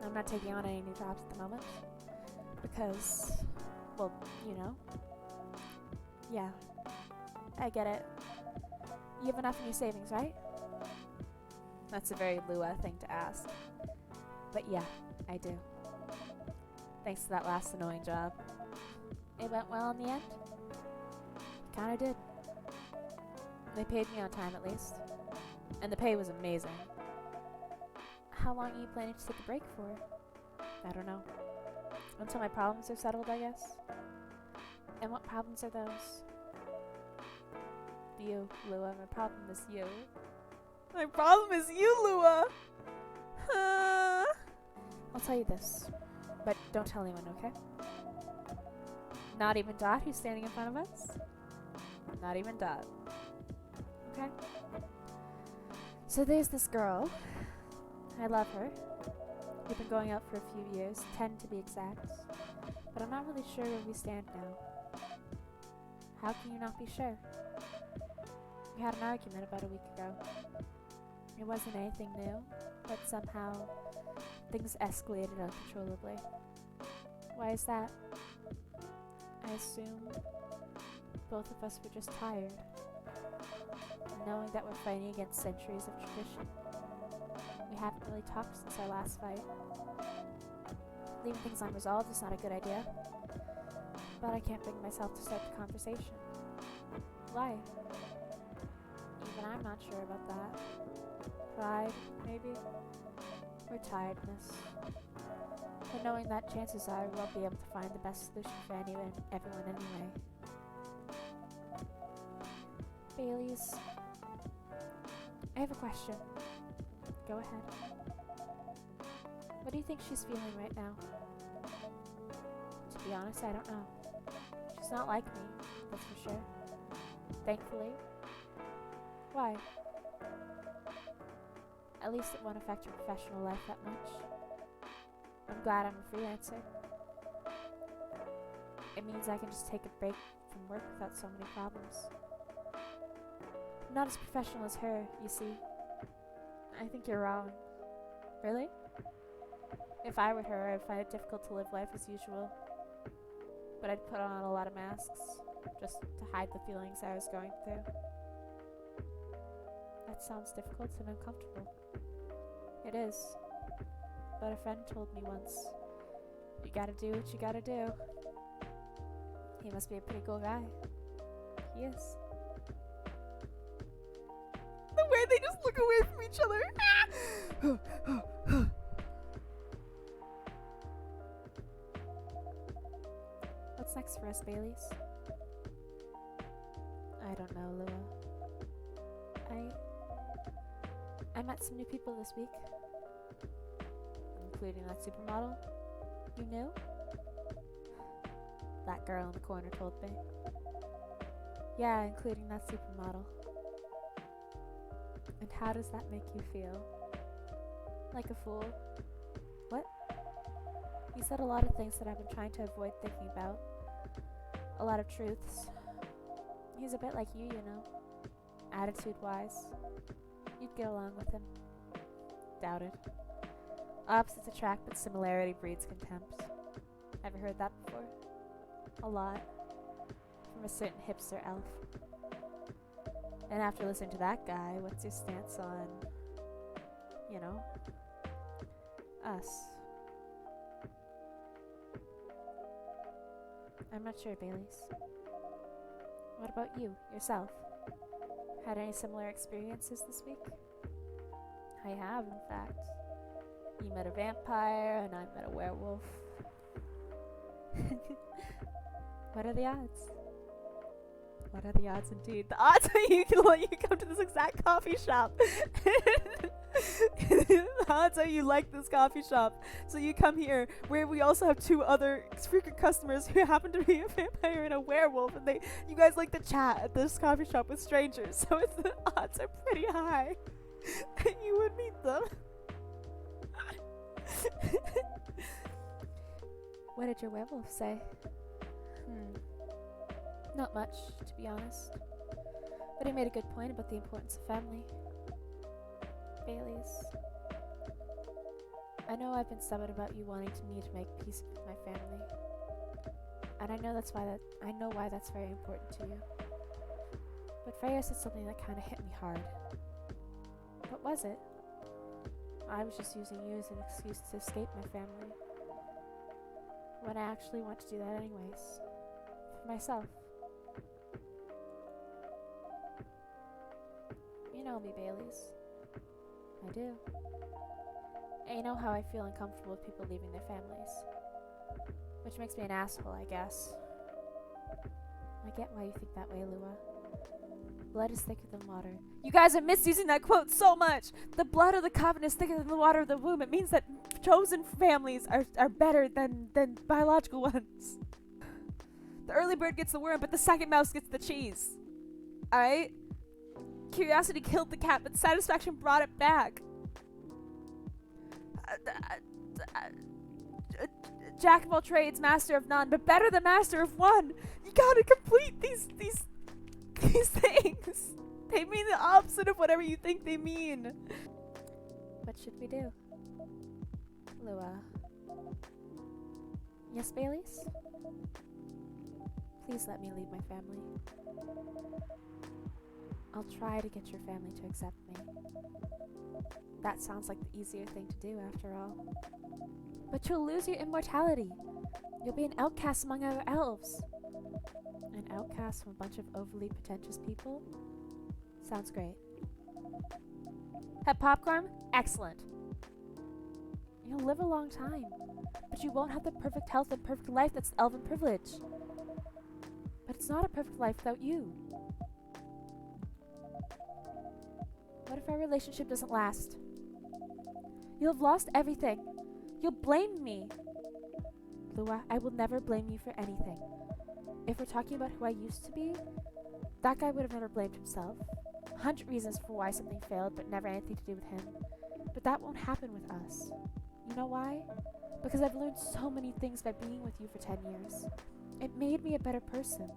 I'm not taking on any new jobs at the moment. Because, well, you know. Yeah. I get it. You have enough in your savings, right? That's a very Lua thing to ask. But yeah, I do. Thanks to that last annoying job. It went well in the end? Kinda did. They paid me on time at least. And the pay was amazing. How long are you planning to take a break for? I don't know. Until my problems are settled, I guess. And what problems are those? You, Lua. My problem is you. My problem is you, Lua! I'll tell you this, but don't tell anyone, okay? Not even Dot, who's standing in front of us? Not even Dot. Okay? So there's this girl. I love her. We've been going out for a few years, 10 to be exact. But I'm not really sure where we stand now. How can you not be sure? We had an argument about a week ago. It wasn't anything new, but somehow things escalated uncontrollably. Why is that? I assume both of us were just tired, knowing that we're fighting against centuries of tradition. We haven't really talked since our last fight. Leaving things unresolved is not a good idea, but I can't bring myself to start the conversation. Why? Even I'm not sure about that. Pride, maybe? Or tiredness. But knowing that chances are we won't be able to find the best solution for everyone anyway. Baileys, I have a question. Go ahead. What do you think she's feeling right now? To be honest, I don't know. She's not like me, that's for sure. Thankfully. Why? At least it won't affect her professional life that much. I'm glad I'm a freelancer. It means I can just take a break from work without so many problems. I'm not as professional as her, you see. I think you're wrong. Really? If I were her, I'd find it difficult to live life as usual. But I'd put on a lot of masks, just to hide the feelings I was going through. That sounds difficult and uncomfortable. It is. But a friend told me once, you gotta do what you gotta do. He must be a pretty cool guy. He is. The way they just look away from each other. What's next for us, Baileys? I don't know, Lua. I met some new people this week. Including that supermodel. You knew? That girl in the corner told me. Yeah, including that supermodel. And how does that make you feel? Like a fool? What? You said a lot of things that I've been trying to avoid thinking about. A lot of truths. He's a bit like you know. Attitude-wise. You'd get along with him. Doubt it. Opposites attract, but similarity breeds contempt. Ever heard that before? A lot. From a certain hipster elf. And after listening to that guy, what's your stance on, you know, us? I'm not sure, Baileys. What about you, yourself? Had any similar experiences this week? I have, in fact. You met a vampire, and I met a werewolf. What are the odds? What are the odds indeed? The odds are you come to this exact coffee shop. The odds are you like this coffee shop. So you come here where we also have two other frequent customers who happen to be a vampire and a werewolf, and you guys like to chat at this coffee shop with strangers. So the odds are pretty high that you would meet them. What did your werewolf say? Not much, to be honest. But he made a good point about the importance of family. Baileys. I know I've been stubborn about you wanting me to make peace with my family. And I know why that's very important to you. But Freya said something that kinda hit me hard. What was it? I was just using you as an excuse to escape my family. When I actually want to do that anyways. For myself. You know me, Baileys. I do. And you know how I feel uncomfortable with people leaving their families. Which makes me an asshole, I guess. I get why you think that way, Lua. Blood is thicker than water. You guys are misusing that quote so much! The blood of the covenant is thicker than the water of the womb. It means that chosen families are better than biological ones. The early bird gets the worm, but the second mouse gets the cheese. Alright? Curiosity killed the cat, but satisfaction brought it back. Jack of all trades, master of none, but better than master of one. You gotta complete these things. They mean the opposite of whatever you think they mean. What should we do? Lua. Yes, Baileys? Please let me leave my family. I'll try to get your family to accept me. That sounds like the easier thing to do, after all. But you'll lose your immortality. You'll be an outcast among other elves. An outcast from a bunch of overly pretentious people? Sounds great. Have popcorn? Excellent. You'll live a long time, but you won't have the perfect health and perfect life that's elven privilege. But it's not a perfect life without you. What if our relationship doesn't last? You'll have lost everything. You'll blame me. Lua, I will never blame you for anything. If we're talking about who I used to be, that guy would have never blamed himself. 100 reasons for why something failed, but never anything to do with him. But that won't happen with us. You know why? Because I've learned so many things by being with you for 10 years. It made me a better person.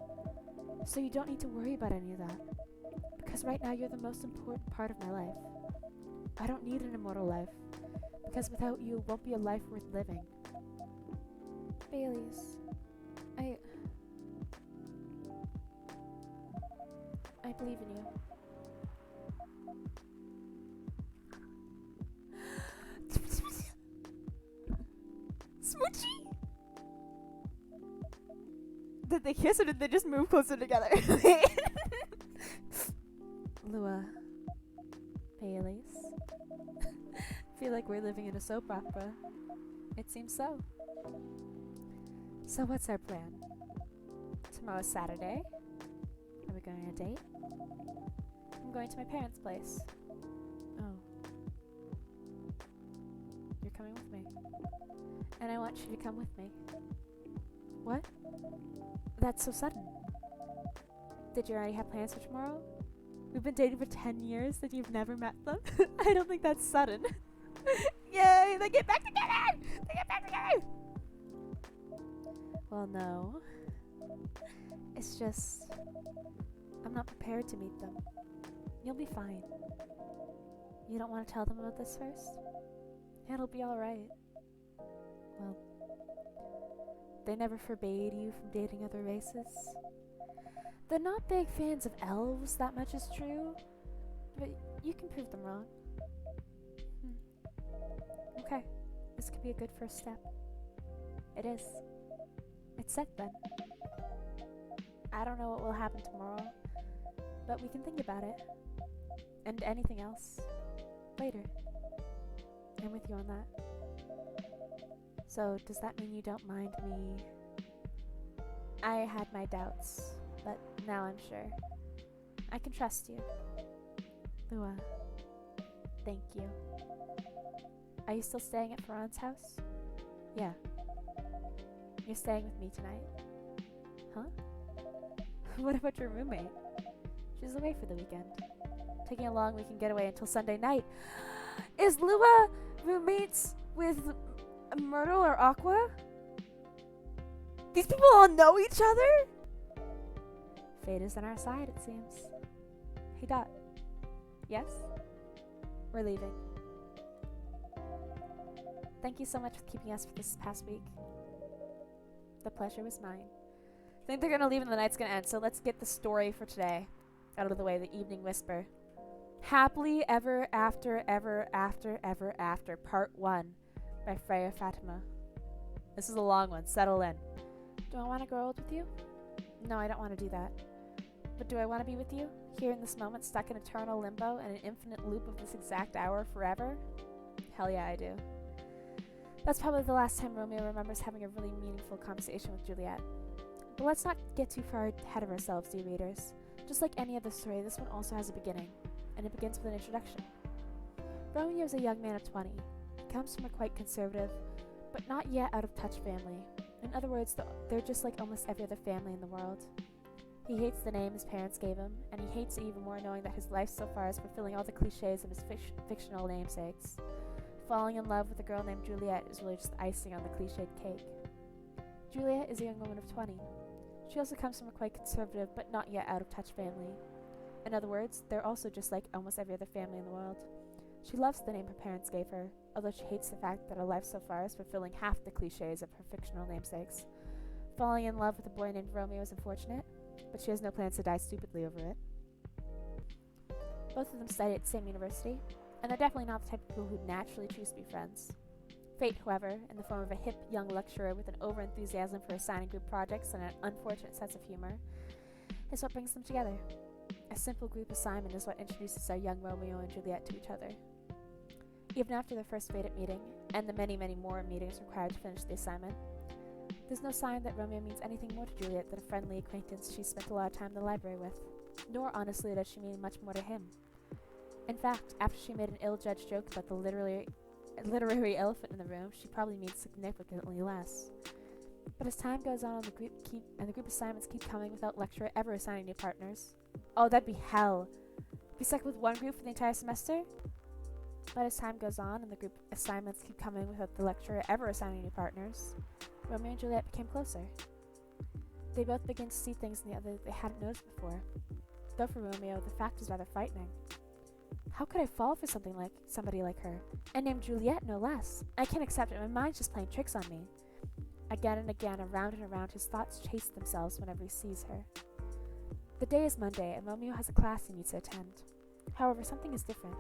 So you don't need to worry about any of that. Because right now you're the most important part of my life. I don't need an immortal life. Because without you, it won't be a life worth living. Baileys, I believe in you. Smoochie? Did they kiss or did they just move closer together? Lua. Baileys. Feel like we're living in a soap opera. It seems so. So what's our plan? Tomorrow's Saturday. Are we going on a date? I'm going to my parents' place. Oh. You're coming with me. And I want you to come with me. What? That's so sudden. Did you already have plans for tomorrow? We've been dating for 10 years and you've never met them? I don't think that's sudden. Yay! They get back together! They get back together! Well, no. It's just... I'm not prepared to meet them. You'll be fine. You don't want to tell them about this first? It'll be alright. Well, they never forbade you from dating other races. They're not big fans of elves, that much is true. But you can prove them wrong. Okay, this could be a good first step. It is. It's set then. I don't know what will happen tomorrow, but we can think about it. And anything else. Later. I'm with you on that. So, does that mean you don't mind me? I had my doubts, but now I'm sure. I can trust you. Lua, thank you. Are you still staying at Ferran's house? Yeah. You're staying with me tonight. Huh? What about your roommate? She's away for the weekend. Taking a long weekend getaway until Sunday night. Is Lua roommates with Myrtle or Aqua? These people all know each other? Fate is on our side, it seems. Hey, Dot. Yes? We're leaving. Thank you so much for keeping us for this past week. The pleasure was mine. I think they're gonna leave and the night's gonna end, so let's get the story for today out of the way, the Evening Whisper. Happily Ever After, Ever After, Ever After, Part 1 by Freya Fatima. This is a long one. Settle in. Do I want to grow old with you? No, I don't want to do that. But do I want to be with you? Here in this moment, stuck in eternal limbo and an infinite loop of this exact hour forever? Hell yeah, I do. That's probably the last time Romeo remembers having a really meaningful conversation with Juliet. But let's not get too far ahead of ourselves, dear readers. Just like any other story, this one also has a beginning, and it begins with an introduction. Romeo is a young man of 20. He comes from a quite conservative, but not yet out-of-touch family. In other words, they're just like almost every other family in the world. He hates the name his parents gave him, and he hates it even more knowing that his life so far is fulfilling all the cliches of his fictional namesakes. Falling in love with a girl named Juliet is really just icing on the cliched cake. Juliet is a young woman of 20. She also comes from a quite conservative, but not yet out-of-touch family. In other words, they're also just like almost every other family in the world. She loves the name her parents gave her, although she hates the fact that her life so far is fulfilling half the cliches of her fictional namesakes. Falling in love with a boy named Romeo is unfortunate, but she has no plans to die stupidly over it. Both of them study at the same university, and they're definitely not the type of people who naturally choose to be friends. Fate, however, in the form of a hip young lecturer with an over-enthusiasm for assigning group projects and an unfortunate sense of humor, is what brings them together. A simple group assignment is what introduces our young Romeo and Juliet to each other. Even after their first fated meeting, and the many, many more meetings required to finish the assignment, there's no sign that Romeo means anything more to Juliet than a friendly acquaintance she spent a lot of time in the library with, nor honestly does she mean much more to him. In fact, after she made an ill-judged joke about the literary elephant in the room, she probably means significantly less. But as time goes on, and the group assignments keep coming without lecturer ever assigning new partners. Oh, that'd be hell. Be stuck with one group for the entire semester? But as time goes on, and the group assignments keep coming without the lecturer ever assigning new partners, Romeo and Juliet became closer. They both began to see things in the other that they hadn't noticed before. Though for Romeo, the fact is rather frightening. How could I fall for somebody like her? And named Juliet, no less. I can't accept it. My mind's just playing tricks on me. Again and again, around and around, his thoughts chase themselves whenever he sees her. The day is Monday, and Romeo has a class he needs to attend. However, something is different.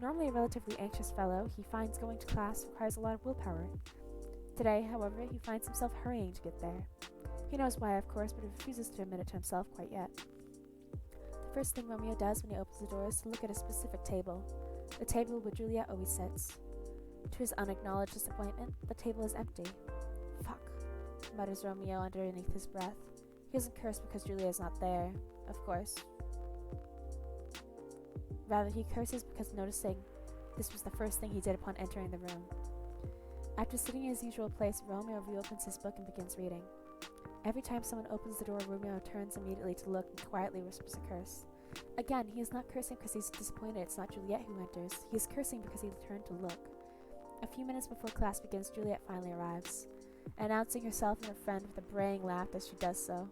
Normally a relatively anxious fellow, he finds going to class requires a lot of willpower. Today, however, he finds himself hurrying to get there. He knows why, of course, but he refuses to admit it to himself quite yet. The first thing Romeo does when he opens the door is to look at a specific table, the table where Juliet always sits. To his unacknowledged disappointment, the table is empty. Fuck, mutters Romeo underneath his breath. He doesn't curse because Juliet is not there, of course. Rather, he curses because noticing this was the first thing he did upon entering the room. After sitting in his usual place, Romeo reopens his book and begins reading. Every time someone opens the door, Romeo turns immediately to look and quietly whispers a curse. Again, he is not cursing because he's disappointed it's not Juliet who enters. He is cursing because he turned to look. A few minutes before class begins, Juliet finally arrives, announcing herself and her friend with a braying laugh as she does so.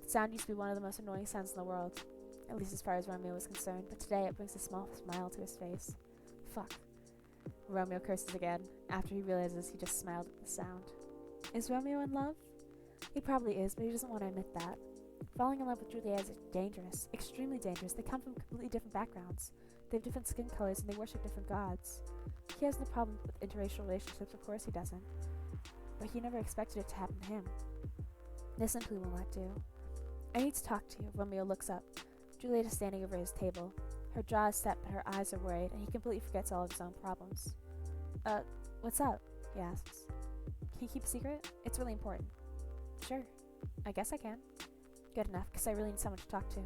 The sound used to be one of the most annoying sounds in the world, at least as far as Romeo was concerned, but today it brings a small smile to his face. Fuck. Romeo curses again, after he realizes he just smiled at the sound. Is Romeo in love? He probably is, but he doesn't want to admit that. Falling in love with Juliet is dangerous, extremely dangerous. They come from completely different backgrounds. They have different skin colors and they worship different gods. He has no problem with interracial relationships, of course he doesn't. But he never expected it to happen to him. This simply will not do. I need to talk to you. Romeo looks up. Juliet is standing over his table. Her jaw is set, but her eyes are worried, and he completely forgets all of his own problems. What's up? He asks. Can you keep a secret? It's really important. Sure. I guess I can. Good enough, because I really need someone to talk to.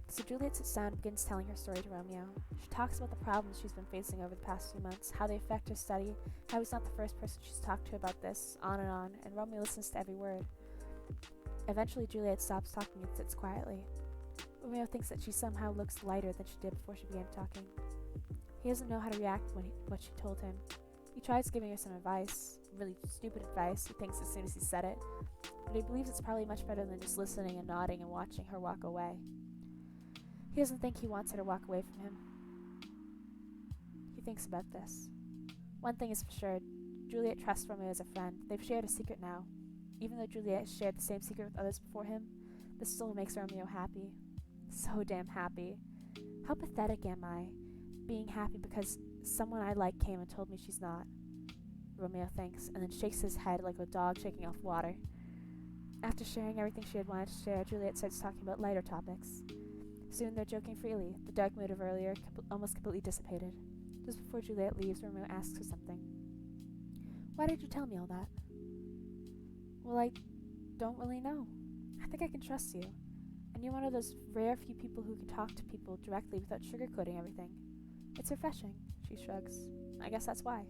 So Juliet sits down and begins telling her story to Romeo. She talks about the problems she's been facing over the past few months, how they affect her study, how he's not the first person she's talked to about this, on, and Romeo listens to every word. Eventually, Juliet stops talking and sits quietly. Romeo thinks that she somehow looks lighter than she did before she began talking. He doesn't know how to react to what she told him. He tries giving her some advice, really stupid advice, he thinks as soon as he said it, but he believes it's probably much better than just listening and nodding and watching her walk away. He doesn't think he wants her to walk away from him. He thinks about this. One thing is for sure, Juliet trusts Romeo as a friend. They've shared a secret now. Even though Juliet has shared the same secret with others before him, this still makes Romeo happy. So damn happy. How pathetic am I, being happy because someone I like came and told me she's not? Romeo thinks, and then shakes his head like a dog shaking off water. After sharing everything she had wanted to share, Juliet starts talking about lighter topics. Soon they're joking freely, the dark mood of earlier almost completely dissipated. Just before Juliet leaves, Romeo asks her something. Why did you tell me all that? Well, I don't really know. I think I can trust you. And you're one of those rare few people who can talk to people directly without sugarcoating everything. It's refreshing, she shrugs. I guess that's why.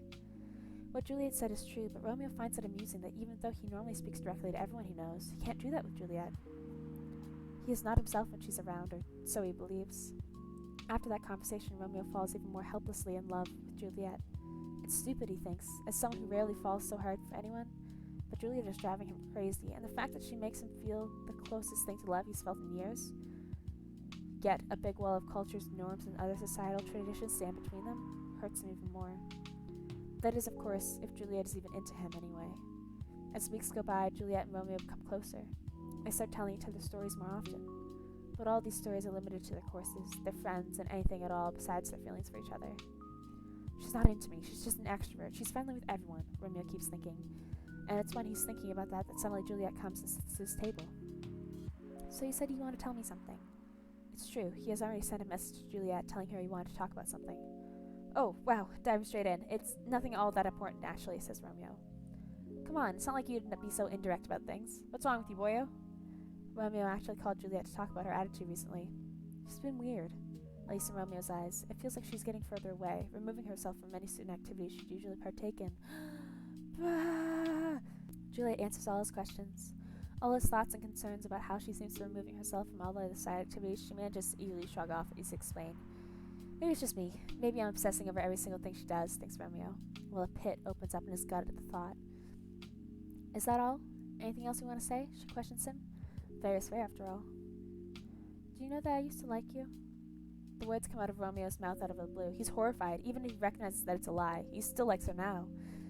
What Juliet said is true, but Romeo finds it amusing that even though he normally speaks directly to everyone he knows, he can't do that with Juliet. He is not himself when she's around, or so he believes. After that conversation, Romeo falls even more helplessly in love with Juliet. It's stupid, he thinks, as someone who rarely falls so hard for anyone, but Juliet is driving him crazy, and the fact that she makes him feel the closest thing to love he's felt in years, yet a big wall of cultures, norms, and other societal traditions stand between them, hurts him even more. That is, of course, if Juliet is even into him anyway. As weeks go by, Juliet and Romeo become closer. They start telling each other stories more often. But all these stories are limited to their courses, their friends, and anything at all besides their feelings for each other. She's not into me, she's just an extrovert. She's friendly with everyone, Romeo keeps thinking. And it's when he's thinking about that suddenly Juliet comes and sits at his table. So you said you want to tell me something. It's true, he has already sent a message to Juliet telling her he wanted to talk about something. Oh, wow, diving straight in. It's nothing all that important, actually, says Romeo. Come on, it's not like you'd be so indirect about things. What's wrong with you, boyo? Romeo actually called Juliet to talk about her attitude recently. She's been weird, at least in Romeo's eyes. It feels like she's getting further away, removing herself from many student activities she'd usually partake in. Juliet answers all his questions. All his thoughts and concerns about how she seems to be removing herself from all the other side activities she manages to easily shrug off and explain. Maybe it's just me. Maybe I'm obsessing over every single thing she does, thinks Romeo, while a pit opens up in his gut at the thought. Is that all? Anything else you want to say? She questions him. Fair is fair, after all. Do you know that I used to like you? The words come out of Romeo's mouth out of the blue. He's horrified, even if he recognizes that it's a lie. He still likes her now.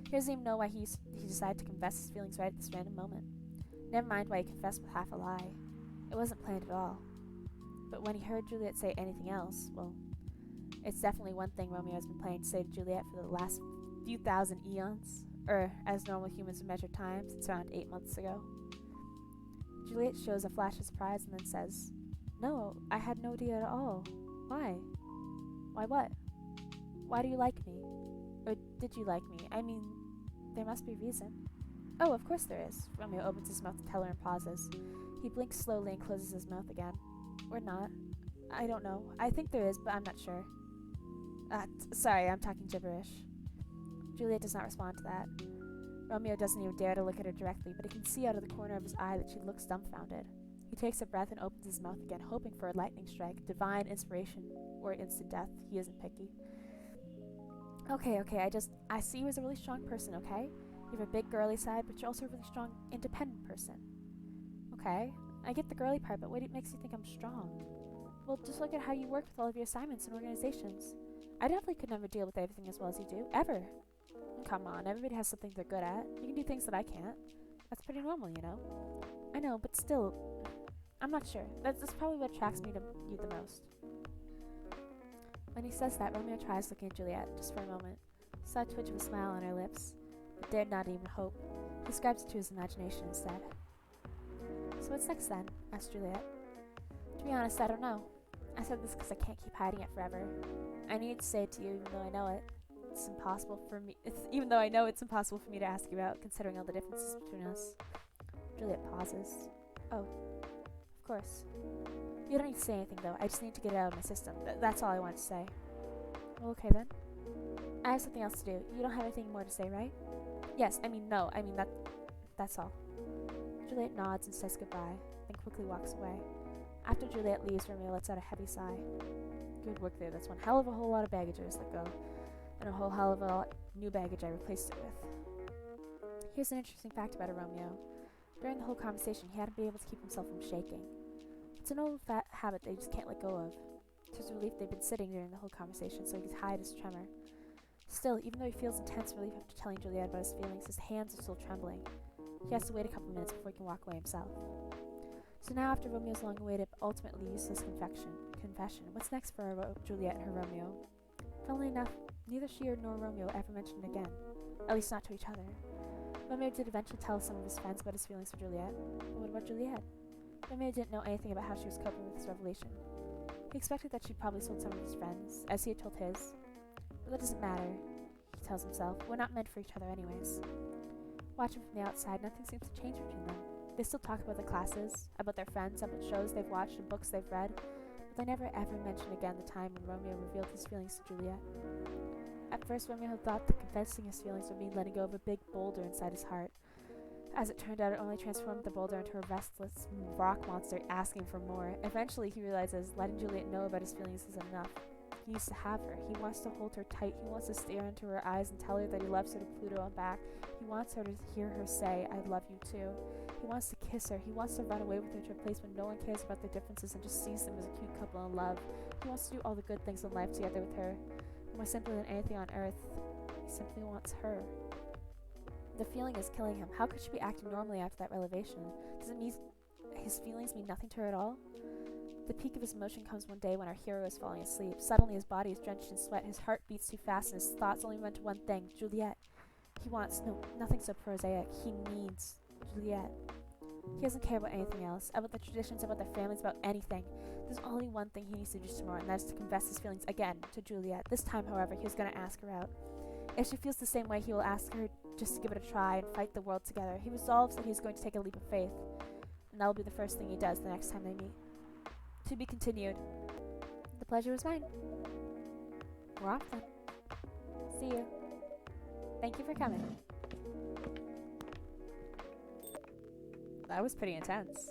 He doesn't even know why he decided to confess his feelings right at this random moment. Never mind why he confessed with half a lie. It wasn't planned at all. But when he heard Juliet say anything else, well, it's definitely one thing Romeo has been planning to say to Juliet for the last few thousand eons, or as normal humans would measure time, since around 8 months ago. Juliet shows a flash of surprise and then says, No, I had no idea at all. Why? Why what? Why do you like me? Or did you like me? I mean, there must be a reason. Oh, of course there is. Romeo opens his mouth to tell her and pauses. He blinks slowly and closes his mouth again. Or not. I don't know. I think there is, but I'm not sure. Sorry, I'm talking gibberish. Juliet does not respond to that. Romeo doesn't even dare to look at her directly, but he can see out of the corner of his eye that she llooks dumbfounded. He takes a breath and opens his mouth again, hoping for a lightning strike, divine inspiration, or instant death. He isn't picky. Okay, I see you as a really strong person, okay? You have a big girly side, but you're also a really strong, independent person. Okay, I get the girly part, but what makes you think I'm strong? Well, just look at how you work with all of your assignments and organizations. I definitely could never deal with everything as well as you do, ever. Come on, everybody has something they're good at. You can do things that I can't. That's pretty normal, you know? I know, but still, I'm not sure. That's probably what attracts me to you the most. When he says that, Romeo tries looking at Juliet, just for a moment. Saw a twitch of a smile on her lips, but dared not even hope. He ascribes it to his imagination instead. So what's next then? Asked Juliet. To be honest, I don't know. I said this because I can't keep hiding it forever. I need to say it to you even though I know it. Even though I know it's impossible for me to ask you out, considering all the differences between us. Juliet pauses. Oh, of course. You don't need to say anything, though. I just need to get it out of my system. That's all I want to say. Well, okay, then. I have something else to do. You don't have anything more to say, right? Yes, no. That's all. Juliet nods and says goodbye, then quickly walks away. After Juliet leaves, Romeo lets out a heavy sigh. Good work there. That's one hell of a whole lot of baggage I just let go. And a whole hell of a lot new baggage I replaced it with. Here's an interesting fact about a Romeo. During the whole conversation, he hadn't been able to keep himself from shaking. It's an old habit that he just can't let go of. To his relief, they'd been sitting during the whole conversation, so he could hide his tremor. Still, even though he feels intense relief after telling Juliet about his feelings, his hands are still trembling. He has to wait a couple minutes before he can walk away himself. So now, after Romeo's long-awaited, but ultimately useless confession. What's next for Juliet and her Romeo? Funnily enough, neither she nor Romeo ever mentioned it again. At least not to each other. Romeo did eventually tell some of his friends about his feelings for Juliet. But what about Juliet? Romeo didn't know anything about how she was coping with his revelation. He expected that she'd probably told some of his friends, as he had told his. But that doesn't matter, he tells himself. We're not meant for each other anyways. Watching from the outside, nothing seems to change between them. They still talk about their classes, about their friends, about shows they've watched and books they've read, but they never ever mention again the time when Romeo revealed his feelings to Juliet. At first, Romeo had thought that confessing his feelings would mean letting go of a big boulder inside his heart. As it turned out, it only transformed the boulder into a restless rock monster asking for more. Eventually, he realizes letting Juliet know about his feelings isn't enough. He needs to have her. He wants to hold her tight. He wants to stare into her eyes and tell her that he loves her to Pluto and back. He wants her to hear her say, I love you too. He wants to kiss her. He wants to run away with her to a place where no one cares about their differences and just sees them as a cute couple in love. He wants to do all the good things in life together with her. More simply than anything on earth, he simply wants her. The feeling is killing him. How could she be acting normally after that revelation? Does it mean his feelings mean nothing to her at all? The peak of his emotion comes one day when our hero is falling asleep. Suddenly his body is drenched in sweat, his heart beats too fast, and his thoughts only run to one thing, Juliet. He wants nothing so prosaic. He needs Juliet. He doesn't care about anything else, about the traditions, about their families, about anything. There's only one thing he needs to do tomorrow, and that is to confess his feelings again to Juliet. This time, however, he was going to ask her out. If she feels the same way, he will ask her just to give it a try and fight the world together. He resolves that he's going to take a leap of faith, and that will be the first thing he does the next time they meet. To be continued. The pleasure was mine. We're off then. See you. Thank you for coming. That was pretty intense.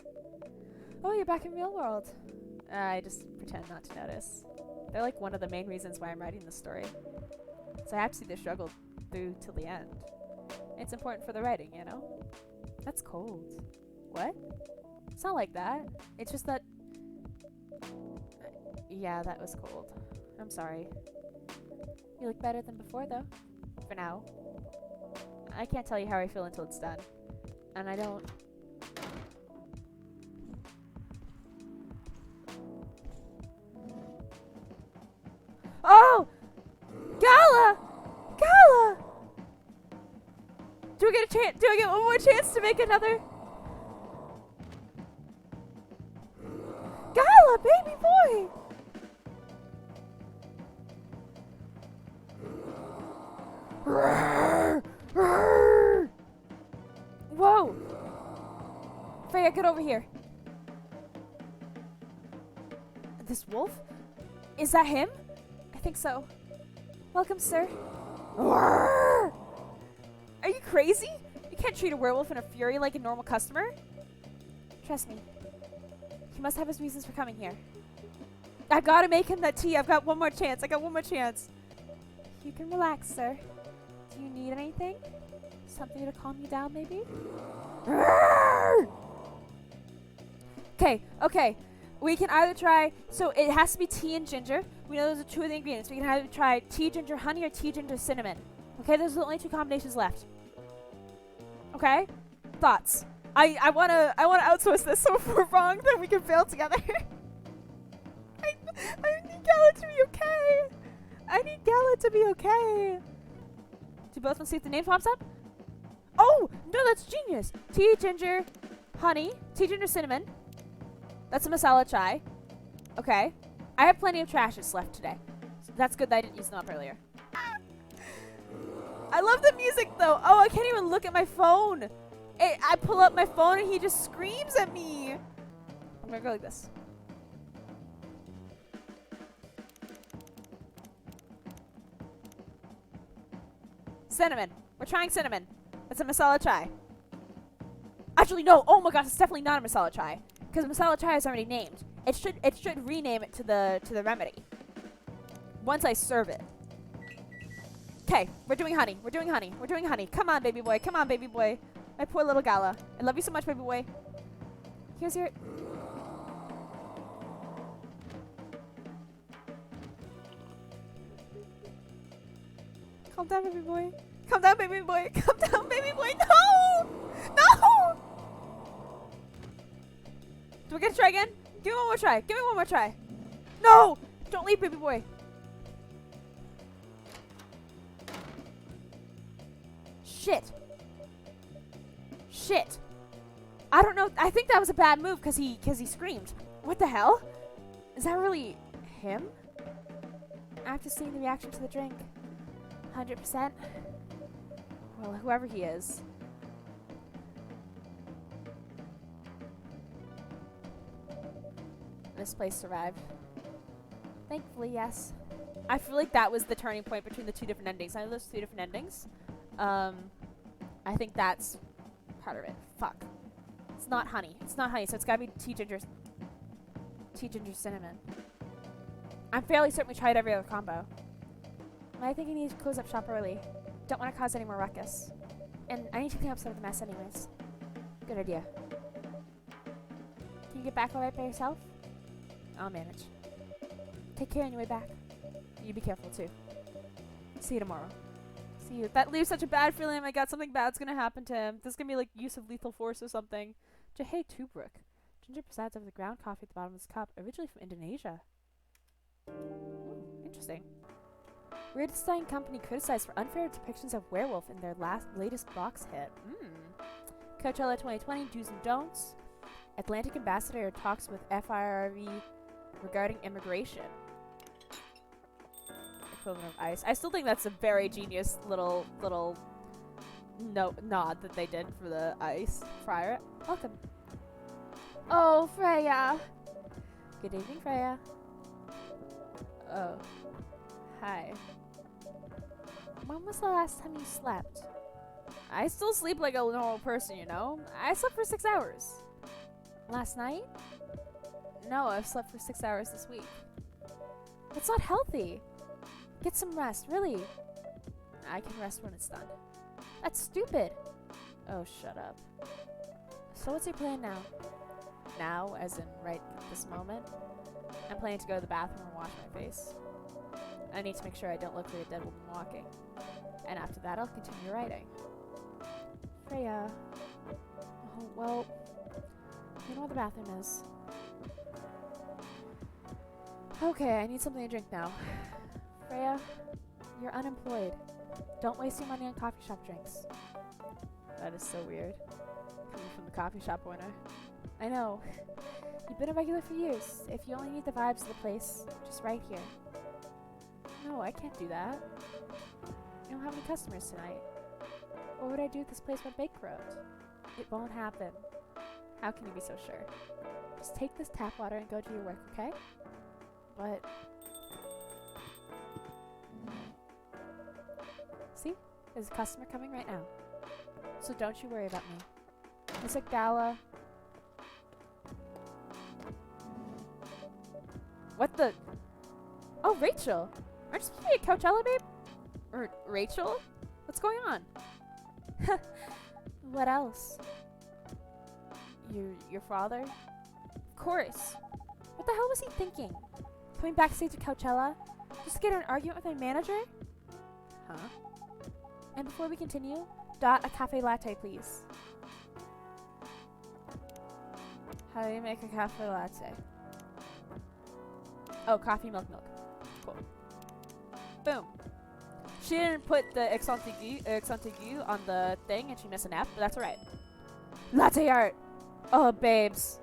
Oh, you're back in real world. I just pretend not to notice. They're like one of the main reasons why I'm writing this story. So I have to see their struggle through till the end. It's important for the writing, you know? That's cold. What? It's not like that. It's just that... yeah, that was cold. I'm sorry. You look better than before, though. For now. I can't tell you how I feel until it's done. And I don't... Oh! Gala! Gala! Do I get a chance? Do I get one more chance to make another? Gala, baby boy! Whoa! Freya, get over here. This wolf? Is that him? I think so. Welcome, sir. Are you crazy? You can't treat a werewolf in a fury like a normal customer. Trust me. He must have his reasons for coming here. I've got to make him that tea. I've got one more chance. I got one more chance. You can relax, sir. Do you need anything? Something to calm you down, maybe? Okay. We can either try... so it has to be tea and ginger. We know those are two of the ingredients. We can either try tea, ginger, honey, or tea, ginger, cinnamon. Okay, those are the only two combinations left. Okay? Thoughts? I wanna outsource this, so if we're wrong, then we can fail together. I need Gala to be okay. I need Gala to be okay. Do you both want to see if the name pops up? Oh! No, that's genius! Tea, ginger, honey, tea, ginger, cinnamon. That's a masala chai. Okay. I have plenty of trashes left today. So that's good that I didn't use them up earlier. I love the music, though. Oh, I can't even look at my phone. I pull up my phone and he just screams at me. I'm gonna go like this. Cinnamon. We're trying cinnamon. It's a masala chai. Actually, no. Oh my gosh, it's definitely not a masala chai. Because masala chai is already named. It should rename it to the remedy. Once I serve it. Okay, we're doing honey. We're doing honey. We're doing honey. Come on, baby boy. Come on, baby boy. My poor little Gala. I love you so much, baby boy. Here's your... calm down, baby boy. Calm down, baby boy. Calm down, baby boy. No! No! Do we get to try again? Give me one more try. Give me one more try. No! Don't leave, baby boy. Shit. Shit. I don't know. I think that was a bad move because he screamed. What the hell? Is that really him? After seeing the reaction to the drink, 100%. Well, whoever he is. This place survived. Thankfully, yes. I feel like that was the turning point between the two different endings. I know there's two different endings. I think that's part of it. Fuck. It's not honey. It's not honey, so it's gotta be tea ginger cinnamon. I'm fairly certain we tried every other combo. I think I need to close up shop early. Don't want to cause any more ruckus. And I need to clean up some of the mess anyways. Good idea. Can you get back alright by yourself? I'll manage. Take care on your way back. You be careful too. See you tomorrow. See you. That leaves such a bad feeling in my gut. Something bad's gonna happen to him. This is gonna be like use of lethal force or something. Jahe Tubruk. Ginger presides over the ground coffee at the bottom of his cup, originally from Indonesia. Ooh, interesting. Weird Design Company criticized for unfair depictions of werewolf in their latest box hit. Coachella 2020 do's and don'ts. Atlantic ambassador talks with FIRV regarding immigration. Equivalent of ice. I still think that's a very genius little nod that they did for the ice. Friar, welcome. Oh, Freya. Good evening, Freya. Oh. Hi. When was the last time you slept? I still sleep like a normal person, you know? I slept for 6 hours. Last night? No, I've slept for 6 hours this week. That's not healthy. Get some rest, really. I can rest when it's done. That's stupid. Oh, shut up. So what's your plan now? Now, as in right this moment? I'm planning to go to the bathroom and wash my face. I need to make sure I don't look like a dead woman walking. And after that, I'll continue writing. Freya. Oh, well, you know where the bathroom is. Okay, I need something to drink now. Freya, you're unemployed. Don't waste your money on coffee shop drinks. That is so weird. Coming from the coffee shop owner. I know. You've been a regular for years. If you only need the vibes of the place, just right here. No, I can't do that. I don't have any customers tonight. What would I do if this place went bankrupt? It won't happen. How can you be so sure? Just take this tap water and go do your work, okay? But... See? There's a customer coming right now. So don't you worry about me. Mr. Gala. What the? Oh, Rachel. Aren't you supposed to be at Coachella, babe? Or Rachel? What's going on? What else? Your father? Of course. What the hell was he thinking? Coming backstage at Coachella? Just to get in an argument with my manager? Huh? And before we continue, Dot, a cafe latte, please. How do you make a cafe latte? Oh, coffee, milk. Cool. Boom. She didn't put the accent aigu on the thing and she missed an F, but that's alright. Latte art! Oh, babes.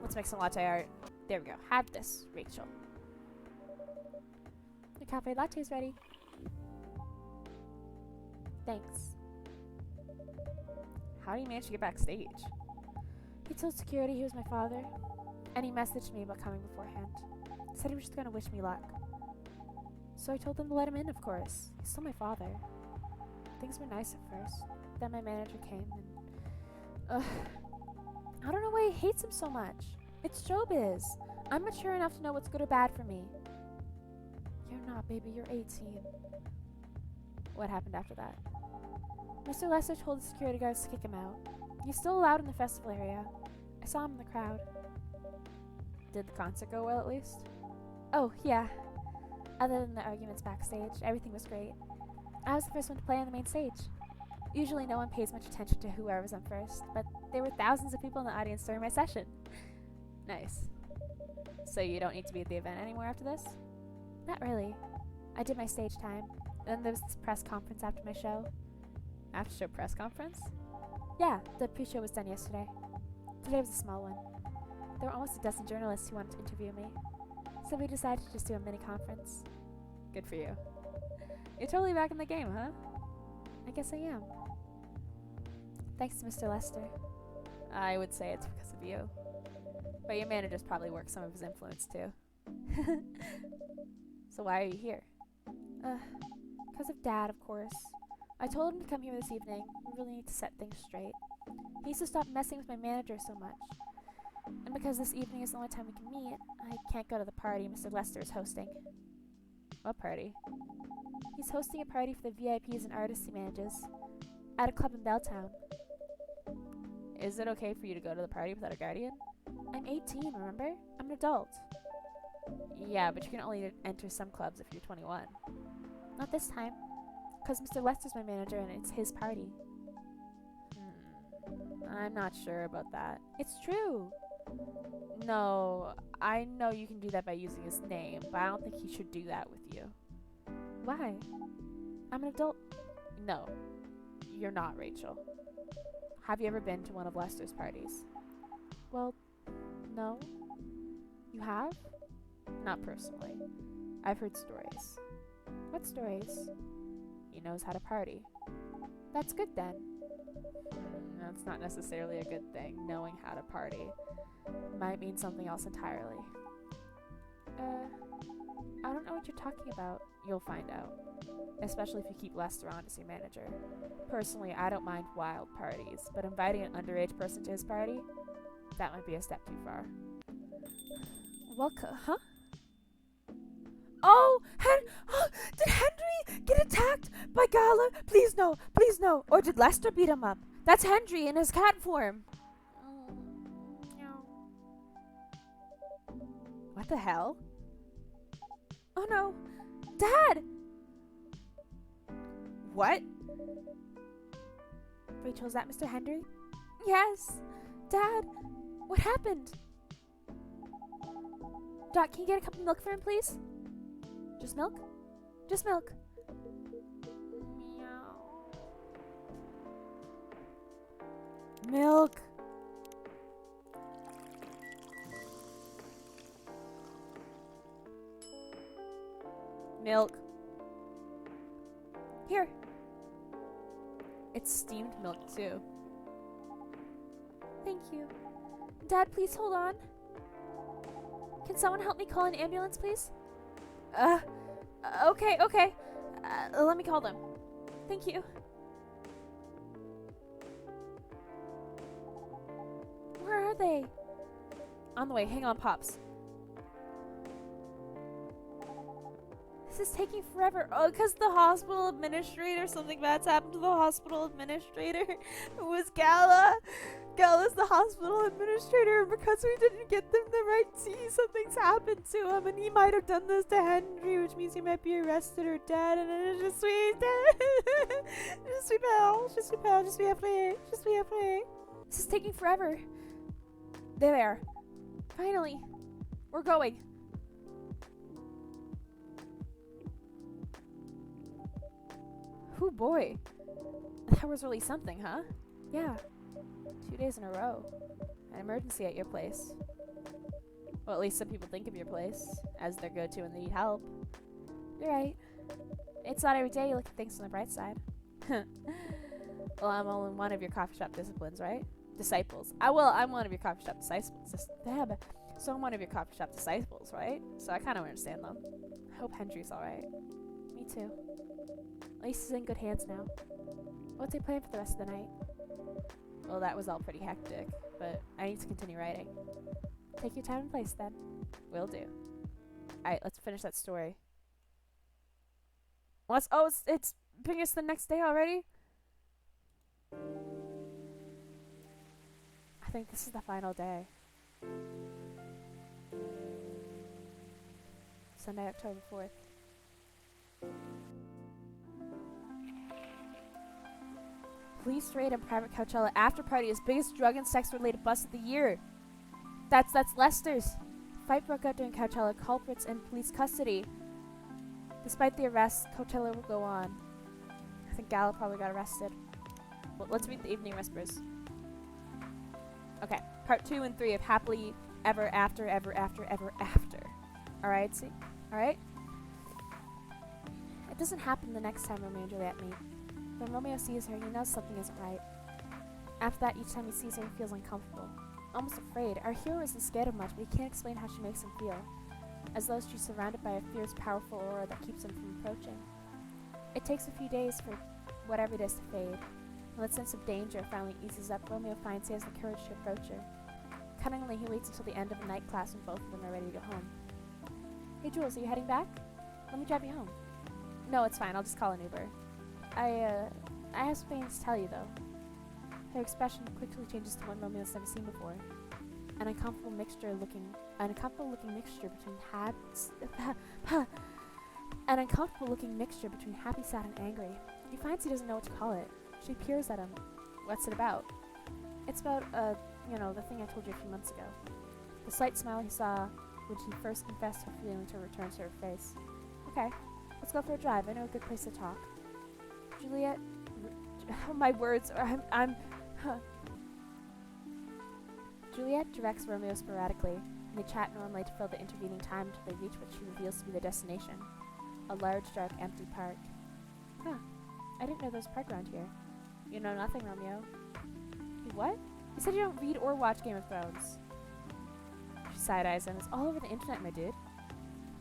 Let's make some latte art. There we go. Have this, Rachel. The cafe latte is ready. Thanks. How do you manage to get backstage? He told security he was my father, and he messaged me about coming beforehand. Said he was just gonna wish me luck. So I told them to let him in, of course. He's still my father. Things were nice at first. Then my manager came and... I don't know why he hates him so much. It's showbiz. I'm mature enough to know what's good or bad for me. You're not, baby. You're 18. What happened after that? Mr. Lester told the security guards to kick him out. He's still allowed in the festival area. I saw him in the crowd. Did the concert go well, at least? Oh, yeah. Other than the arguments backstage, everything was great. I was the first one to play on the main stage. Usually no one pays much attention to whoever's on first, but there were thousands of people in the audience during my session. Nice. So you don't need to be at the event anymore after this? Not really. I did my stage time. Then there was this press conference after my show. After show press conference? Yeah, the pre-show was done yesterday. Today was a small one. There were almost a dozen journalists who wanted to interview me. So we decided to just do a mini conference. Good for you. You're totally back in the game, huh? I guess I am. Thanks to Mr. Lester. I would say it's because of you. But your manager's probably worked some of his influence too. So why are you here? Because of Dad, of course. I told him to come here this evening. We really need to set things straight. He needs to stop messing with my manager so much. And because this evening is the only time we can meet, I can't go to the party Mr. Lester is hosting. What party? He's hosting a party for the VIPs and artists he manages at a club in Belltown. Is it okay for you to go to the party without a guardian? I'm 18, remember? I'm an adult. Yeah, but you can only enter some clubs if you're 21. Not this time. Because Mr. Lester's my manager and it's his party. I'm not sure about that. It's true. No, I know you can do that by using his name, but I don't think he should do that with you. Why? I'm an adult. No, you're not, Rachel. Have you ever been to one of Lester's parties? Well, no. You have? Not personally. I've heard stories. What stories? He knows how to party. That's good then. That's not necessarily a good thing, knowing how to party. It might mean something else entirely. I don't know what you're talking about. You'll find out. Especially if you keep Lester on as your manager. Personally, I don't mind wild parties, but inviting an underage person to his party? That might be a step too far. Huh? Oh, did Henry get attacked by Gala? Please no, please no. Or did Lester beat him up? That's Henry in his cat form. What the hell? Oh no, Dad! What? Rachel, is that Mr. Henry? Yes. Dad, what happened? Doc, can you get a cup of milk for him, please? Just milk? Just milk. Meow. Milk. Milk. Here. It's steamed milk, too. Thank you. Dad, please hold on. Can someone help me call an ambulance, please? Okay. Let me call them. Thank you. Where are they? On the way. Hang on, Pops. This is taking forever. Oh, because the hospital administrator, something bad's happened to the hospital administrator. It was Gala. Gala's the hospital administrator, and because we didn't get them the right tea, something's happened to him, and he might have done this to Henry, which means he might be arrested or dead, and it's just sweet. Je suis pale, je suis afraid, je suis afraid. This is taking forever. There they are. Finally. We're going. Oh boy. That was really something, huh? Yeah. 2 days in a row. An emergency at your place. Well, at least some people think of your place as their go-to when they need help. You're right. It's not every day you look at things on the bright side. Well, I'm only one of your coffee shop disciplines, right? Disciples. I'm one of your coffee shop disciples. So I'm one of your coffee shop disciples, right? So I kind of understand them. I hope Henry's alright. Me too. At least he's in good hands now. What's he plan for the rest of the night? Well, that was all pretty hectic, but I need to continue writing. Take your time and place, then. Will do. Alright, let's finish that story. It's bringing us the next day already? I think this is the final day. Sunday, October 4th. Police raid on private Coachella after party is biggest drug and sex related bust of the year. That's Lester's. Fight broke out during Coachella. Culprits in police custody. Despite the arrest, Coachella will go on. I think Gala probably got arrested. Well, let's read the evening whispers. Okay, part 2 and 3 of Happily Ever After, Ever After, Ever After. Alright, see? Alright? It doesn't happen the next time Romeo and Juliet meet. When Romeo sees her, he knows something isn't right. After that, each time he sees her, he feels uncomfortable. Almost afraid. Our hero isn't scared of much, but he can't explain how she makes him feel. As though she's surrounded by a fierce, powerful aura that keeps him from approaching. It takes a few days for whatever it is to fade. When the sense of danger finally eases up, Romeo finds he has the courage to approach her. Cunningly, he waits until the end of a night class when both of them are ready to go home. Hey Jules, are you heading back? Let me drive you home. No, it's fine. I'll just call an Uber. I have some things to tell you, though. Her expression quickly changes to one Romeo's never seen before. An uncomfortable looking mixture between happy, sad, and angry. He finds he doesn't know what to call it. She peers at him. What's it about? It's about, the thing I told you a few months ago. The slight smile he saw when she first confessed her feeling to return to her face. Okay, let's go for a drive. I know a good place to talk. Juliet, my words are, Juliet directs Romeo sporadically, and they chat normally to fill the intervening time until they reach what she reveals to be their destination. A large, dark, empty park. Huh. I didn't know there was a park around here. You know nothing, Romeo. You what? You said you don't read or watch Game of Thrones. She side-eyes him. It's all over the internet, my dude.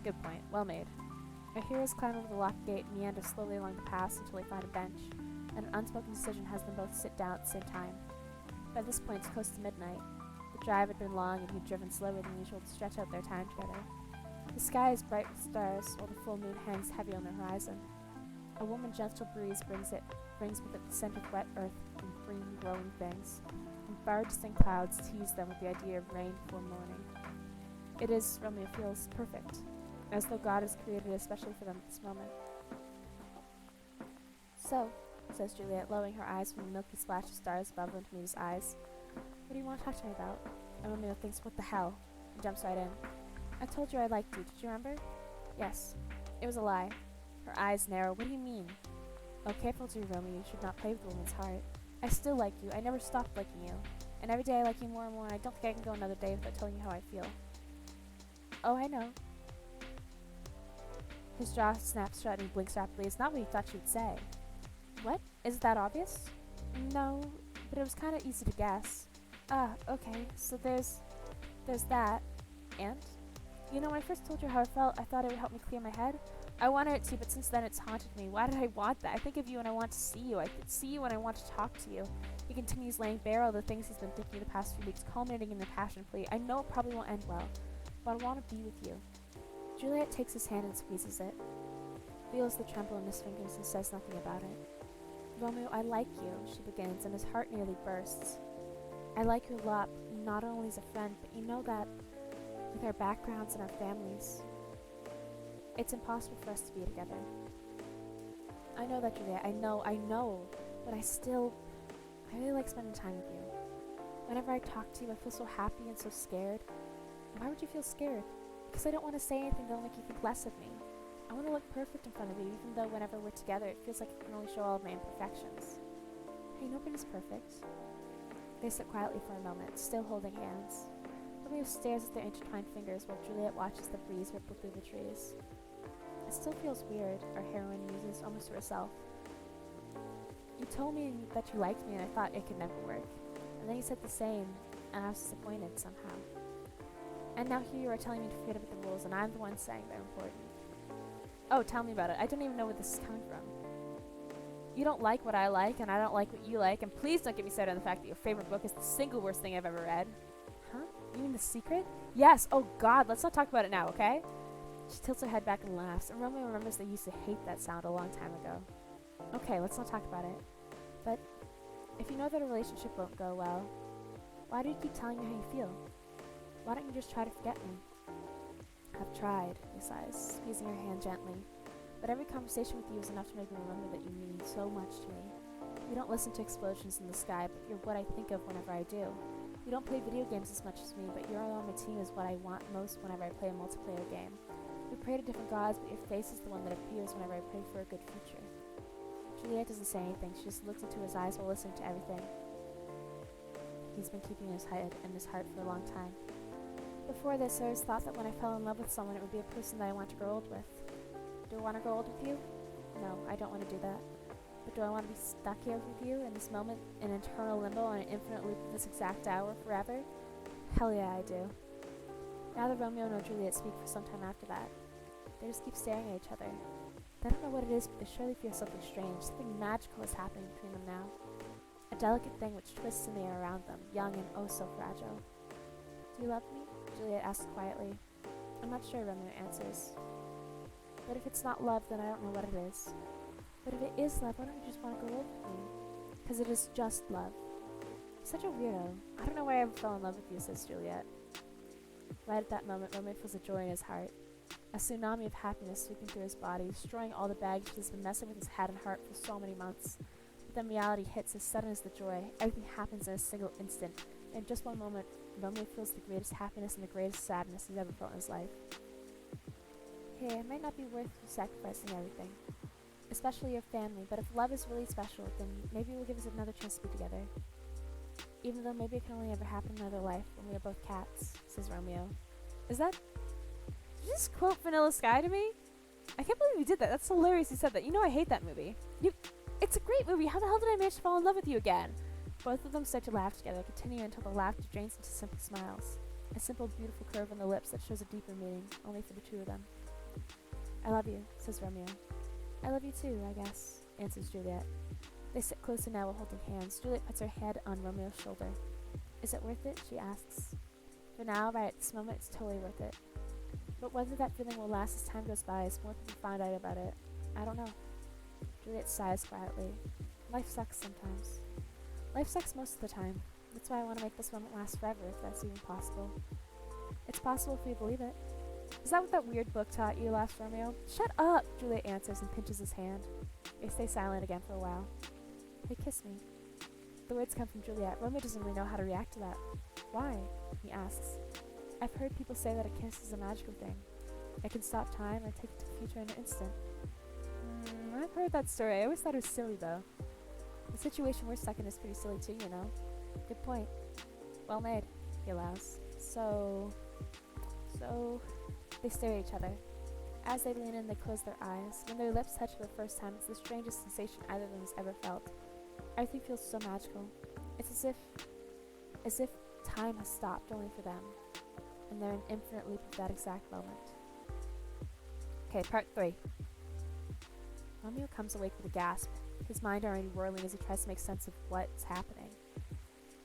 Good point. Well made. Our heroes climb over the locked gate and meander slowly along the path until they find a bench, and an unspoken decision has them both sit down at the same time. By this point, it's close to midnight. The drive had been long, and he'd driven slower than usual to stretch out their time together. The sky is bright with stars, while the full moon hangs heavy on the horizon. A warm and gentle breeze brings with it the scent of wet earth and green growing things, and far distant clouds tease them with the idea of rain before morning. It is, Romeo feels, perfect, as though God has created it especially for them at this moment. So, says Juliet, lowering her eyes from the milky splash of stars above them to meet his eyes. What do you want to talk to me about? And Romeo thinks, what the hell? And jumps right in. I told you I liked you, did you remember? Yes. It was a lie. Her eyes narrow. What do you mean? Oh, careful too, Romeo. You should not play with a woman's heart. I still like you. I never stopped liking you. And every day I like you more and more, and I don't think I can go another day without telling you how I feel. Oh, I know. His jaw snaps shut and he blinks rapidly. It's not what he thought she would say. What? Is it that obvious? No, but it was kind of easy to guess. Okay, so there's that. And? You know, when I first told you how I felt, I thought it would help me clear my head. I wanted it to, but since then it's haunted me. Why did I want that? I think of you and I want to see you. I could see you when I want to talk to you. He continues laying bare all the things he's been thinking the past few weeks, culminating in the passion plea. I know it probably won't end well, but I want to be with you. Juliet takes his hand and squeezes it, feels the tremble in his fingers and says nothing about it. Romeo, I like you, she begins, and his heart nearly bursts. I like you a lot, not only as a friend, but you know that with our backgrounds and our families, it's impossible for us to be together. I know that, Juliet. I know, but I really like spending time with you. Whenever I talk to you, I feel so happy and so scared. Why would you feel scared? Because I don't want to say anything that'll make you think less of me. I want to look perfect in front of you, even though whenever we're together, it feels like I can only show all of my imperfections. Hey, nobody's perfect. They sit quietly for a moment, still holding hands. Romeo stares at their intertwined fingers while Juliet watches the breeze ripple through the trees. It still feels weird, our heroine muses, almost to herself. You told me that you liked me and I thought it could never work. And then you said the same, and I was disappointed somehow. And now here you are telling me to forget about the rules, and I'm the one saying they're important. Oh, tell me about it. I don't even know where this is coming from. You don't like what I like, and I don't like what you like, and please don't get me started on the fact that your favorite book is the single worst thing I've ever read. Huh? You mean The Secret? Yes! Oh God, let's not talk about it now, okay? She tilts her head back and laughs, and Romeo remembers they used to hate that sound a long time ago. Okay, let's not talk about it. But if you know that a relationship won't go well, why do you keep telling me how you feel? Why don't you just try to forget me? I've tried, he sighs, squeezing her hand gently. But every conversation with you is enough to make me remember that you mean so much to me. You don't listen to explosions in the sky, but you're what I think of whenever I do. You don't play video games as much as me, but you're on my team is what I want most whenever I play a multiplayer game. We pray to different gods, but your face is the one that appears whenever I pray for a good future. Juliet doesn't say anything. She just looks into his eyes while listening to everything he's been keeping in his head and his heart for a long time. Before this, I always thought that when I fell in love with someone, it would be a person that I want to grow old with. Do I want to grow old with you? No, I don't want to do that. But do I want to be stuck here with you in this moment, in eternal limbo, on an infinite loop of this exact hour forever? Hell yeah, I do. Neither Romeo nor Juliet speak for some time after that. They just keep staring at each other. They don't know what it is, but they surely feel something strange. Something magical is happening between them now. A delicate thing which twists in the air around them, young and oh so fragile. Do you love me? Juliet asks quietly. I'm not sure, Romeo answers. But if it's not love, then I don't know what it is. But if it is love, why don't you just want to go old with me? Because it is just love. You're such a weirdo. I don't know why I ever fell in love with you, says Juliet. Right at that moment, Romeo feels a joy in his heart. A tsunami of happiness sweeping through his body, destroying all the baggage that's been messing with his head and heart for so many months. But then reality hits as sudden as the joy. Everything happens in a single instant. In just one moment, Romeo feels the greatest happiness and the greatest sadness he's ever felt in his life. Hey, it might not be worth you sacrificing everything. Especially your family, but if love is really special, then maybe it will give us another chance to be together. Even though maybe it can only ever happen in another life when we are both cats, says Romeo. Did you just quote Vanilla Sky to me? I can't believe you did that. That's hilarious you said that. You know I hate that movie. It's a great movie. How the hell did I manage to fall in love with you again? Both of them start to laugh together, continuing until the laughter drains into simple smiles. A simple, beautiful curve on the lips that shows a deeper meaning, only for the two of them. I love you, says Romeo. I love you too, I guess, answers Juliet. They sit closer now while holding hands. Juliet puts her head on Romeo's shoulder. Is it worth it? She asks. For now, right at this moment, it's totally worth it. But whether that feeling will last as time goes by, as more people find out about it, I don't know. Juliet sighs quietly. Life sucks sometimes. Life sucks most of the time. That's why I want to make this moment last forever, if that's even possible. It's possible if you believe it. Is that what that weird book taught you, laughs Romeo? Shut up, Juliet answers and pinches his hand. They stay silent again for a while. Hey, kiss me. The words come from Juliet. Romeo doesn't really know how to react to that. Why? He asks. I've heard people say that a kiss is a magical thing. It can stop time or take it to the future in an instant. I've heard that story. I always thought it was silly, though. The situation we're stuck in is pretty silly, too, you know. Good point. Well made, he allows. So... They stare at each other. As they lean in, they close their eyes. When their lips touch for the first time, it's the strangest sensation either of them has ever felt. Everything feels so magical. It's as if time has stopped only for them, and they're in infinite loop of that exact moment. Okay, part 3. Romeo comes awake with a gasp, his mind already whirling as he tries to make sense of what's happening.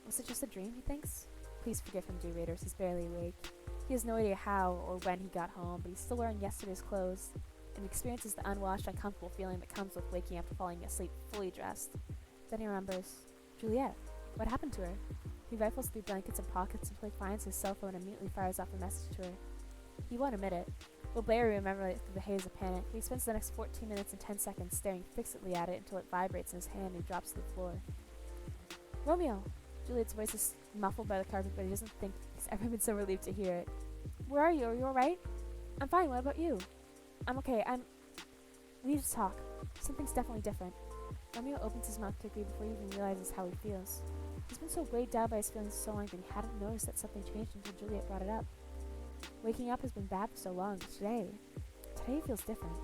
Was it just a dream, he thinks? Please forgive him, dear readers, he's barely awake. He has no idea how or when he got home, but he's still wearing yesterday's clothes, and experiences the unwashed, uncomfortable feeling that comes with waking after falling asleep fully dressed. Then he remembers, Juliet. What happened to her? He rifles through blankets and pockets until he finds his cell phone and immediately fires off a message to her. He won't admit it. Will barely remember it through the haze of panic, but he spends the next 14 minutes and 10 seconds staring fixedly at it until it vibrates in his hand and he drops to the floor. Romeo! Juliet's voice is muffled by the carpet, but he doesn't think he's ever been so relieved to hear it. Where are you? Are you alright? I'm fine, what about you? I'm okay, We need to talk. Something's definitely different. Romeo opens his mouth to agree before he even realizes how he feels. He's been so weighed down by his feelings so long that he hadn't noticed that something changed until Juliet brought it up. Waking up has been bad for so long, but today feels different.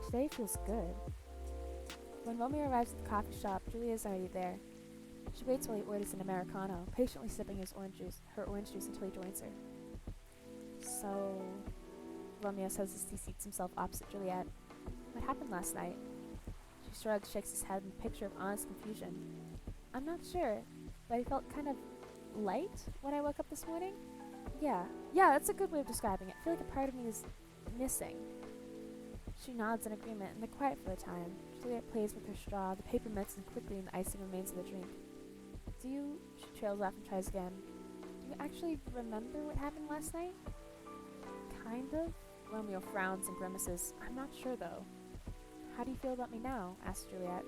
Today feels good. When Romeo arrives at the coffee shop, Juliet is already there. She waits while he orders an Americano, patiently sipping her orange juice until he joins her. So, Romeo says as he seats himself opposite Juliet. What happened last night? She shrugs, shakes his head in a picture of honest confusion. I'm not sure, but I felt kind of light when I woke up this morning. Yeah, that's a good way of describing it. I feel like a part of me is missing. She nods in agreement, and they're quiet for a time. Juliet plays with her straw, the paper melts in quickly, and the icing remains in the drink. She trails off and tries again. Do you actually remember what happened last night? Kind of. Romeo frowns and grimaces. I'm not sure, though. How do you feel about me now? Asks Juliet.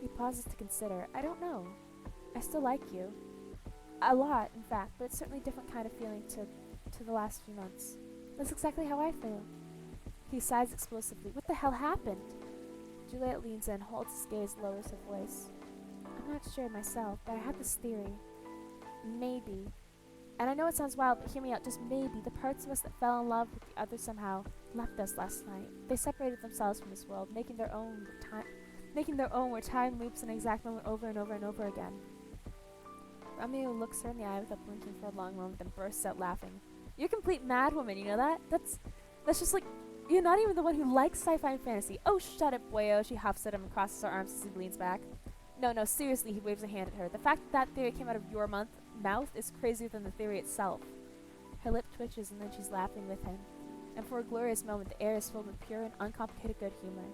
He pauses to consider. I don't know. I still like you. A lot, in fact, but it's certainly a different kind of feeling to the last few months. That's exactly how I feel. He sighs explosively. What the hell happened? Juliet leans in, holds his gaze, lowers her voice. I'm not sure myself, but I have this theory. Maybe. And I know it sounds wild, but hear me out, just maybe the parts of us that fell in love with the other somehow left us last night. They separated themselves from this world, making their own where time loops an exact moment over and over and over again. Romeo looks her in the eye without blinking for a long moment, then bursts out laughing. You're a complete madwoman, you know that? That's just like, you're not even the one who likes sci-fi and fantasy. Oh, shut it, boyo, she huffs at him and crosses her arms as he leans back. No, seriously, he waves a hand at her. The fact that theory came out of your mouth is crazier than the theory itself. Her lip twitches and then she's laughing with him. And for a glorious moment, the air is filled with pure and uncomplicated good humor.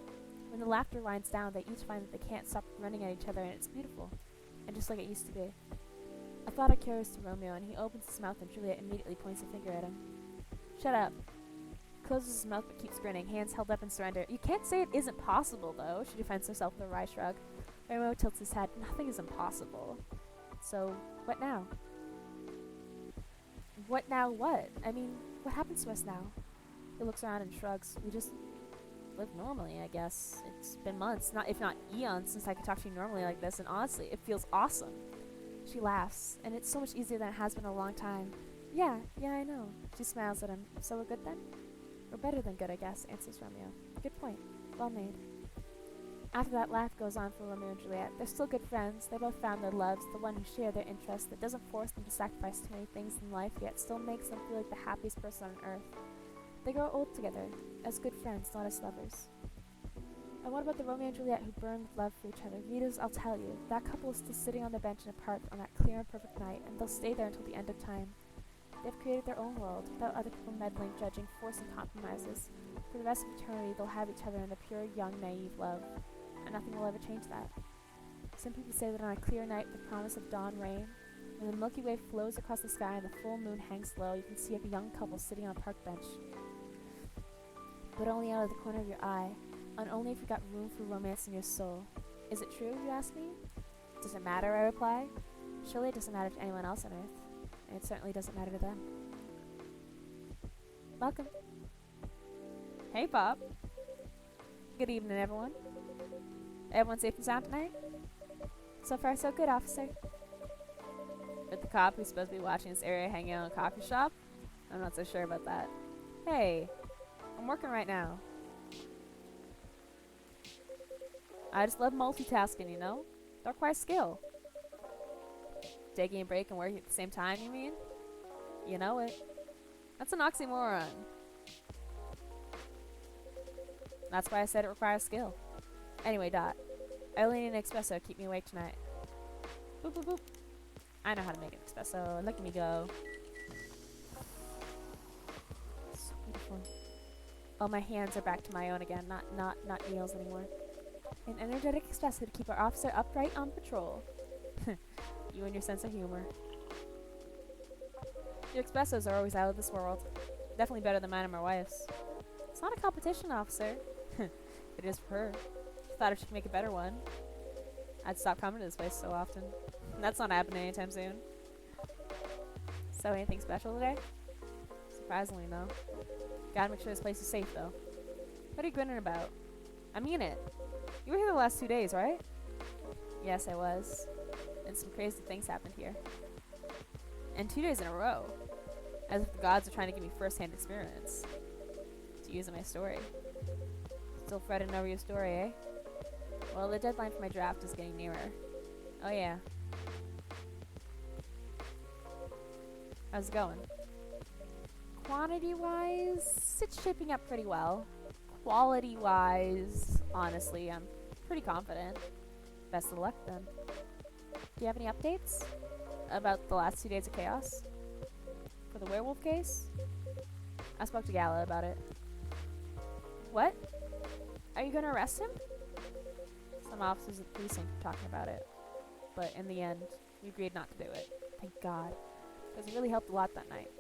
When the laughter winds down, they each find that they can't stop running at each other, and it's beautiful. And just like it used to be. A thought occurs to Romeo, and he opens his mouth, and Juliet immediately points a finger at him. Shut up. He closes his mouth but keeps grinning, hands held up in surrender. You can't say it isn't possible, though, she defends herself with a wry shrug. Romeo tilts his head. Nothing is impossible. So, what now? What now what? I mean, what happens to us now? He looks around and shrugs. We just live normally, I guess. It's been months, if not eons, since I could talk to you normally like this, and honestly, it feels awesome. She laughs, and it's so much easier than it has been in a long time. Yeah, I know. She smiles at him. So we're good then? We're better than good, I guess, answers Romeo. Good point. Well made. After that, laugh goes on for Romeo and Juliet. They're still good friends. They both found their loves, the one who shared their interests, that doesn't force them to sacrifice too many things in life, yet still makes them feel like the happiest person on earth. They grow old together, as good friends, not as lovers. And what about the Romeo and Juliet who burn with love for each other? Readers, I'll tell you, that couple is still sitting on their bench in a park on that clear and perfect night, and they'll stay there until the end of time. They've created their own world, without other people meddling, judging, forcing compromises. For the rest of eternity, they'll have each other in their pure, young, naive love. And nothing will ever change that. Some people say that on a clear night with the promise of dawn rain, when the Milky Way flows across the sky and the full moon hangs low, you can see a young couple sitting on a park bench. But only out of the corner of your eye, and only if you got room for romance in your soul. Is it true, you ask me? Does it matter, I reply. Surely it doesn't matter to anyone else on Earth. And it certainly doesn't matter to them. Welcome. Hey, Bob. Good evening, everyone. Everyone safe and sound tonight? So far, so good, officer. With the cop who's supposed to be watching this area hanging out in a coffee shop? I'm not so sure about that. Hey, I'm working right now. I just love multitasking, you know? Don't require skill. Taking a break and working at the same time, you mean? You know it. That's an oxymoron. That's why I said it requires skill. Anyway, Dot. I only need an espresso to keep me awake tonight. Boop, boop, boop. I know how to make an espresso. Look at me go. So beautiful. Oh, my hands are back to my own again. Not Neil's anymore. An energetic espresso to keep our officer upright on patrol. You and your sense of humor. Your espressos are always out of this world. Definitely better than mine and my wife's. It's not a competition, officer. It is for her. Thought if she could make a better one, I'd stop coming to this place so often. That's not happening anytime soon. So, anything special today? Surprisingly, no. Gotta make sure this place is safe, though. What are you grinning about? I mean it. You were here the last 2 days, right? Yes, I was. And some crazy things happened here. And 2 days in a row. As if the gods are trying to give me first-hand experience. To use in my story. Still fretting over your story, eh? Well, the deadline for my draft is getting nearer. Oh yeah. How's it going? Quantity-wise, it's shaping up pretty well. Quality-wise, honestly, I'm pretty confident. Best of luck, then. Do you have any updates? About the last 2 days of chaos? For the werewolf case? I spoke to Gala about it. What? Are you gonna arrest him? Some officers of the precinct were talking about it. But in the end, we agreed not to do it. Thank God. Because it really helped a lot that night.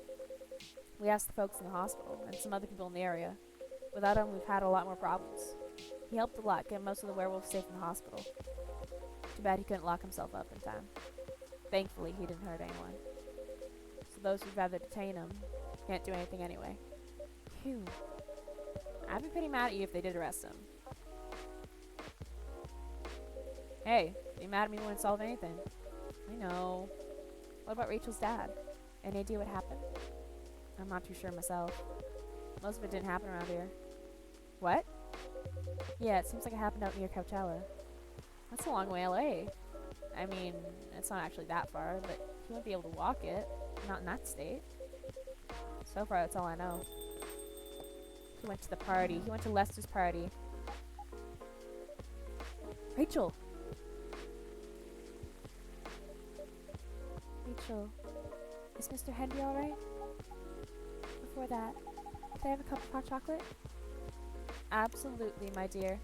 We asked the folks in the hospital, and some other people in the area. Without him, we've had a lot more problems. He helped a lot get most of the werewolves safe in the hospital. Too bad he couldn't lock himself up in time. Thankfully, he didn't hurt anyone. So those who'd rather detain him can't do anything anyway. Phew. I'd be pretty mad at you if they did arrest him. Hey, be mad at me wouldn't solve anything. I know. What about Rachel's dad? Any idea what happened? I'm not too sure myself. Most of it didn't happen around here. What? Yeah, it seems like it happened out near Coachella. That's a long way away. I mean, it's not actually that far, but he wouldn't be able to walk it. Not in that state. So far, that's all I know. He went to the party. He went to Lester's party. Rachel! Rachel, is Mr. Henry alright? Before that, could I have a cup of hot chocolate? Absolutely, my dear.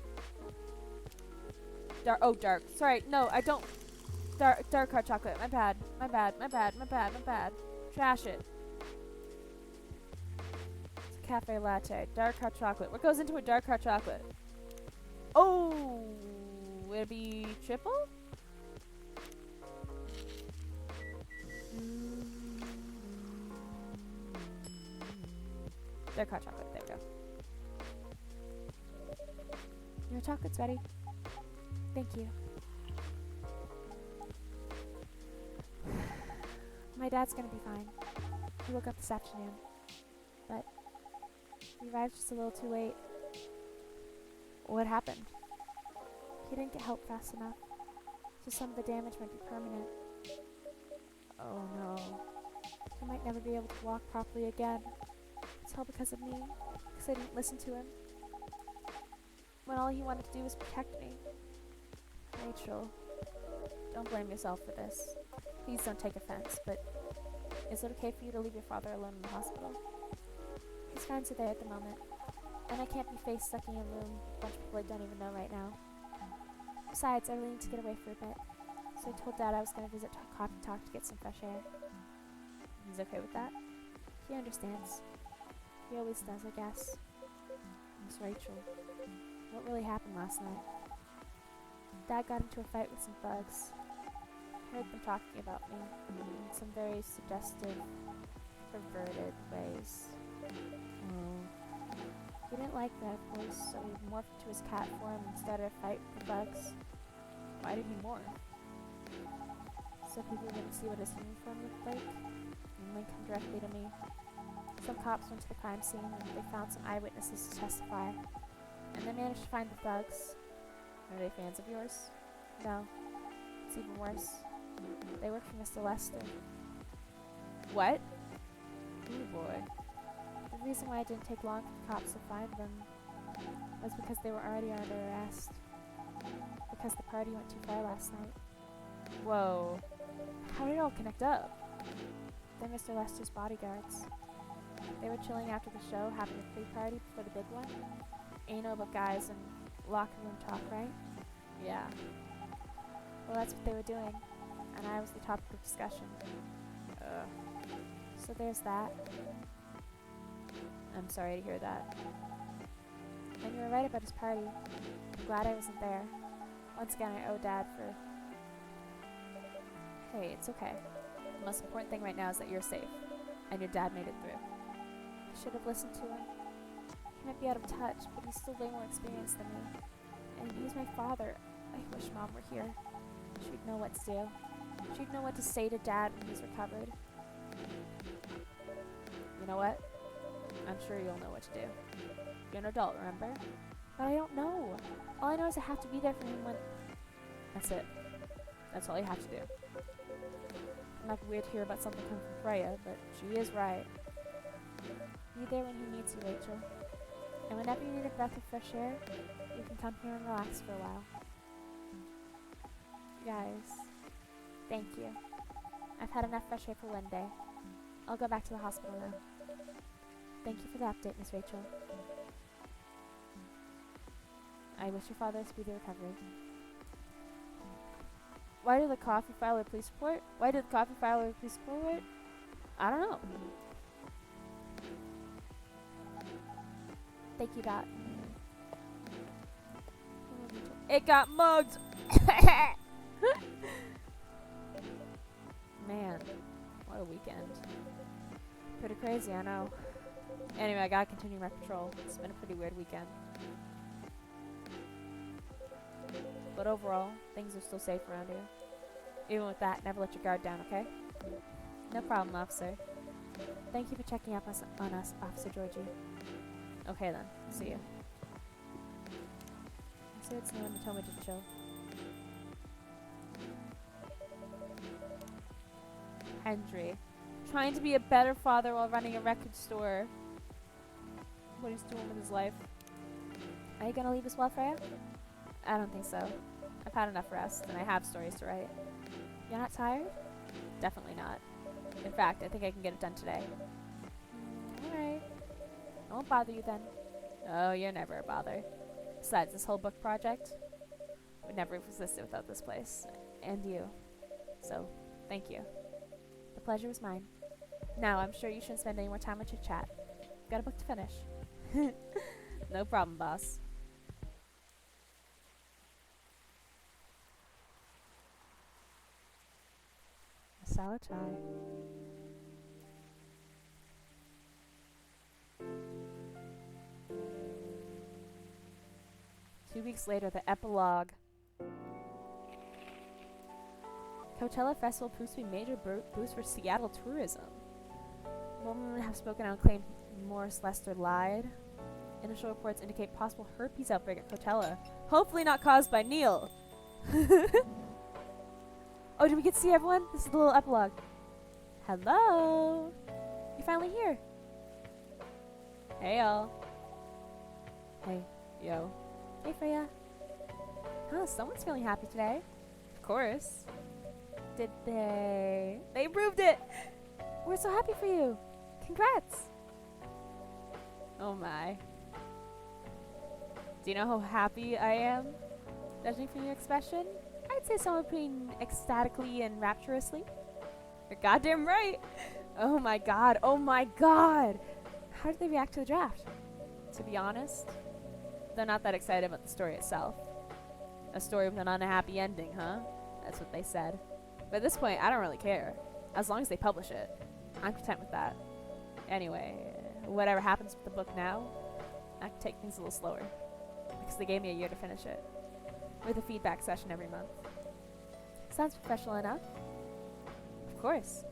Dark. Sorry, no, I don't. Dark hot chocolate. My bad. Trash it. It's a cafe latte. Dark hot chocolate. What goes into a dark hot chocolate? Oh, would it be triple? Dark hot chocolate. There we go. Your chocolate's ready. Thank you. My dad's gonna be fine. He woke up this afternoon, but he arrived just a little too late. What happened? He didn't get help fast enough, so some of the damage might be permanent. Oh no. He might never be able to walk properly again. It's all because of me, because I didn't listen to him. When all he wanted to do was protect me. Rachel, don't blame yourself for this. Please don't take offense, but is it okay for you to leave your father alone in the hospital? His friends are there at the moment, and I can't be faced stuck in a room with a bunch of people I don't even know right now. Besides, I really need to get away for a bit, so I told Dad I was going to visit Coffee Talk to get some fresh air. He's okay with that? He understands. He always does, I guess. Miss Rachel, what really happened last night? Dad got into a fight with some thugs. I heard them talking about me in some very suggestive, perverted ways. Oh. He didn't like that, of course, so he morphed into his cat form and started a fight with the thugs. Why did he morph? So people wouldn't see what his uniform looked like, and link him directly to me. Some cops went to the crime scene and they found some eyewitnesses to testify, and they managed to find the thugs. Are they fans of yours? No. It's even worse. They work for Mr. Lester. What? Oh boy. The reason why it didn't take long for the cops to find them was because they were already under arrest. Because the party went too far last night. Whoa. How did it all connect up? They're Mr. Lester's bodyguards. They were chilling after the show, having a pre-party before the big one. And you know about guys and locker room talk, right? Yeah. Well, that's what they were doing, and I was the topic of discussion. So there's that. I'm sorry to hear that. And you were right about his party. I'm glad I wasn't there. Once again, I owe Dad for... Hey, it's okay. The most important thing right now is that you're safe, and your dad made it through. I should have listened to him. He might be out of touch, but he's still way more experienced than me. And he's my father. I wish Mom were here. She'd know what to do. She'd know what to say to Dad when he's recovered. You know what? I'm sure you'll know what to do. You're an adult, remember? But I don't know. All I know is I have to be there for him when... That's it. That's all you have to do. It might be weird to hear about something coming from Freya, but she is right. Be there when he needs you, Rachel. And whenever you need a breath of fresh air, you can come here and relax for a while. Guys, thank you. I've had enough fresh air for one day. I'll go back to the hospital now. Thank you for the update, Miss Rachel. I wish your father a speedy recovery. Why did the coffee file a police report? Why did the coffee file a police report? I don't know. Thank you, Dot. It got mugged! Man, what a weekend. Pretty crazy, I know. Anyway, I gotta continue my patrol. It's been a pretty weird weekend. But overall, things are still safe around here. Even with that, never let your guard down, okay? No problem, officer. Thank you for checking up on us, Officer Georgie. Okay then, see you. I said it's no one told me to chill. Henry. Trying to be a better father while running a record store. What he's doing with his life. Are you gonna leave as well, Freya? I don't think so. I've had enough rest, and I have stories to write. You're not tired? Definitely not. In fact, I think I can get it done today. Alright. I won't bother you then. Oh, you're never a bother. Besides, this whole book project would never have existed without this place. And you. So, thank you. The pleasure was mine. Now, I'm sure you shouldn't spend any more time on chit-chat. Got a book to finish. No problem, boss. Salad chai. 2 weeks later, the epilogue. Coachella Festival proves to be a major boost for Seattle tourism. Women have spoken out and claimed Morris Lester lied. Initial reports indicate possible herpes outbreak at Coachella. Hopefully not caused by Neil. Oh, did we get to see everyone? This is the little epilogue. Hello! You're finally here. Hey, y'all. Hey, yo. Hey, Freya. Huh, someone's feeling happy today. Of course. Did they? They approved it! We're so happy for you. Congrats! Oh my. Do you know how happy I am? Judging from your expression, I'd say somewhere between ecstatically and rapturously. You're goddamn right! Oh my god, oh my god! How did they react to the draft? To be honest, they're not that excited about the story itself. A story with an unhappy ending, huh? That's what they said. But at this point, I don't really care. As long as they publish it, I'm content with that. Anyway, whatever happens with the book now, I can take things a little slower. Because they gave me a year to finish it. With a feedback session every month. Sounds professional enough. Of course.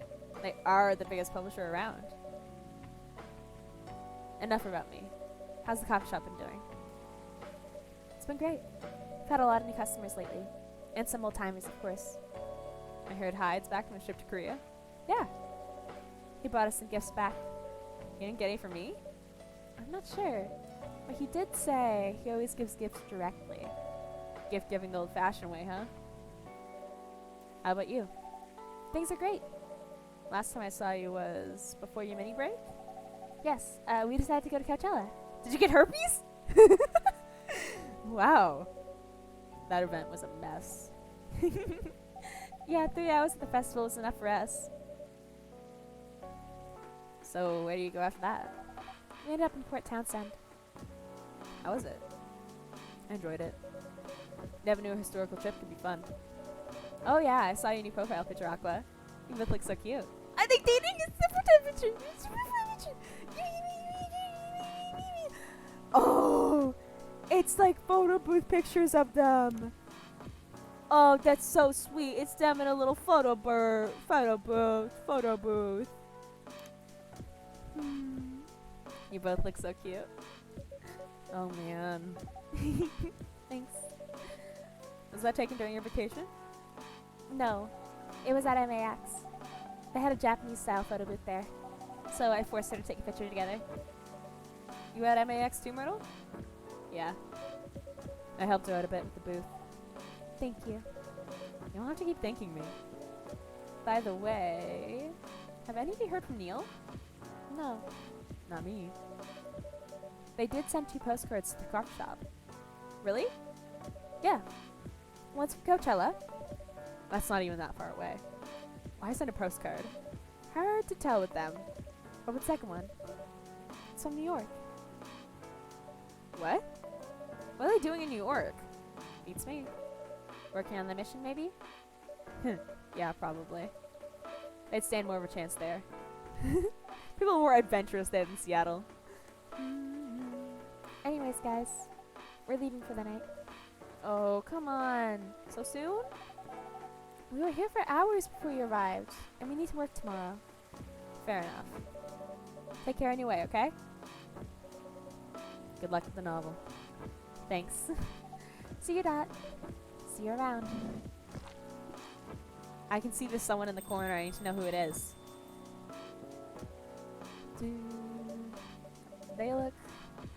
They are the biggest publisher around. Enough about me. How's the coffee shop been doing? It's been great. I've had a lot of new customers lately. And some old timers, of course. I heard Hyde's back from a trip to Korea. Yeah. He brought us some gifts back. He didn't get any for me? I'm not sure. But he did say he always gives gifts directly. Gift giving the old-fashioned way, huh? How about you? Things are great. Last time I saw you was before your mini break? Yes, we decided to go to Coachella. Did you get herpes? Wow. That event was a mess. Yeah, 3 hours at the festival is enough for us. So, where do you go after that? We ended up in Port Townsend. How was it? I enjoyed it. Never knew a historical trip could be fun. Oh yeah, I saw your new profile picture, Aqua. You both look so cute. I think dating is the profile picture. It's the profile picture. Oh, it's like photo booth pictures of them. Oh, that's so sweet. It's them in a little photo booth. You both look so cute. Oh man. Thanks. Was that taken during your vacation? No, it was at MAX. They had a Japanese style photo booth there, so I forced her to take a picture together. You at MAX too, Myrtle? Yeah. I helped her out a bit with the booth. Thank you. You don't have to keep thanking me. By the way, have any of you heard from Neil? No. Not me. They did send 2 postcards to the coffee shop. Really? Yeah. One's from Coachella. That's not even that far away. Why send a postcard? Hard to tell with them. What about the second one? It's from New York. What? What are they doing in New York? Beats me. Working on the mission, maybe? Yeah, probably. They'd stand more of a chance there. People are more adventurous there than Seattle. Anyways, guys, we're leaving for the night. Oh, come on. So soon? We were here for hours before you arrived, and we need to work tomorrow. Fair enough. Take care anyway, okay? Good luck with the novel. Thanks. See you, Dot. See you around. I can see there's someone in the corner. I need to know who it is. They look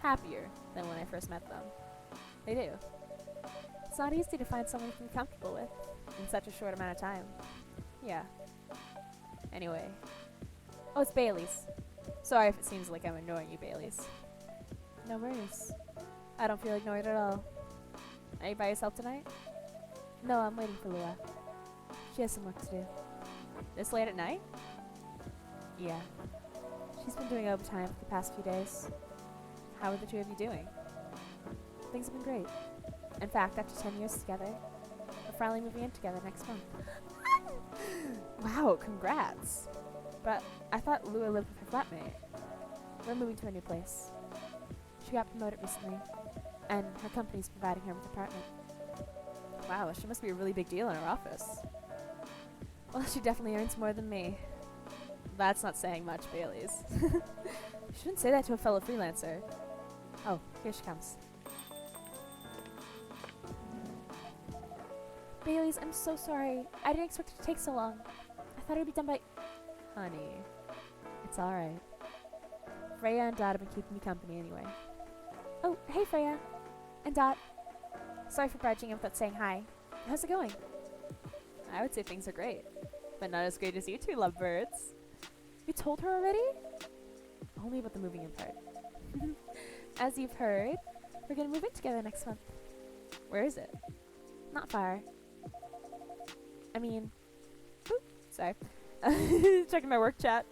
happier than when I first met them. They do. It's not easy to find someone you can be comfortable with in such a short amount of time. Yeah. Anyway. Oh, it's Bailey's. Sorry if it seems like I'm ignoring you, Bailey's. No worries. I don't feel ignored at all. Are you by yourself tonight? No, I'm waiting for Lua. She has some work to do. This late at night? Yeah. She's been doing overtime for the past few days. How are the two of you doing? Things have been great. In fact, after 10 years together, we're finally moving in together next month. Wow, congrats! But I thought Lua lived with her flatmate. We're moving to a new place. She got promoted recently, and her company's providing her with an apartment. Wow, she must be a really big deal in her office. Well, she definitely earns more than me. That's not saying much, Bailey's. You shouldn't say that to a fellow freelancer. Oh, here she comes. Bailey's, I'm so sorry. I didn't expect it to take so long. I thought it would be done by... Honey, it's alright. Freya and Dot have been keeping me company anyway. Oh, hey Freya. And Dot. Sorry for barging in without saying hi. How's it going? I would say things are great. But not as great as you two lovebirds. You told her already? Only about the moving in part. As you've heard, we're gonna move in together next month. Where is it? Not far. I mean... Boop. Sorry. Checking my work chat.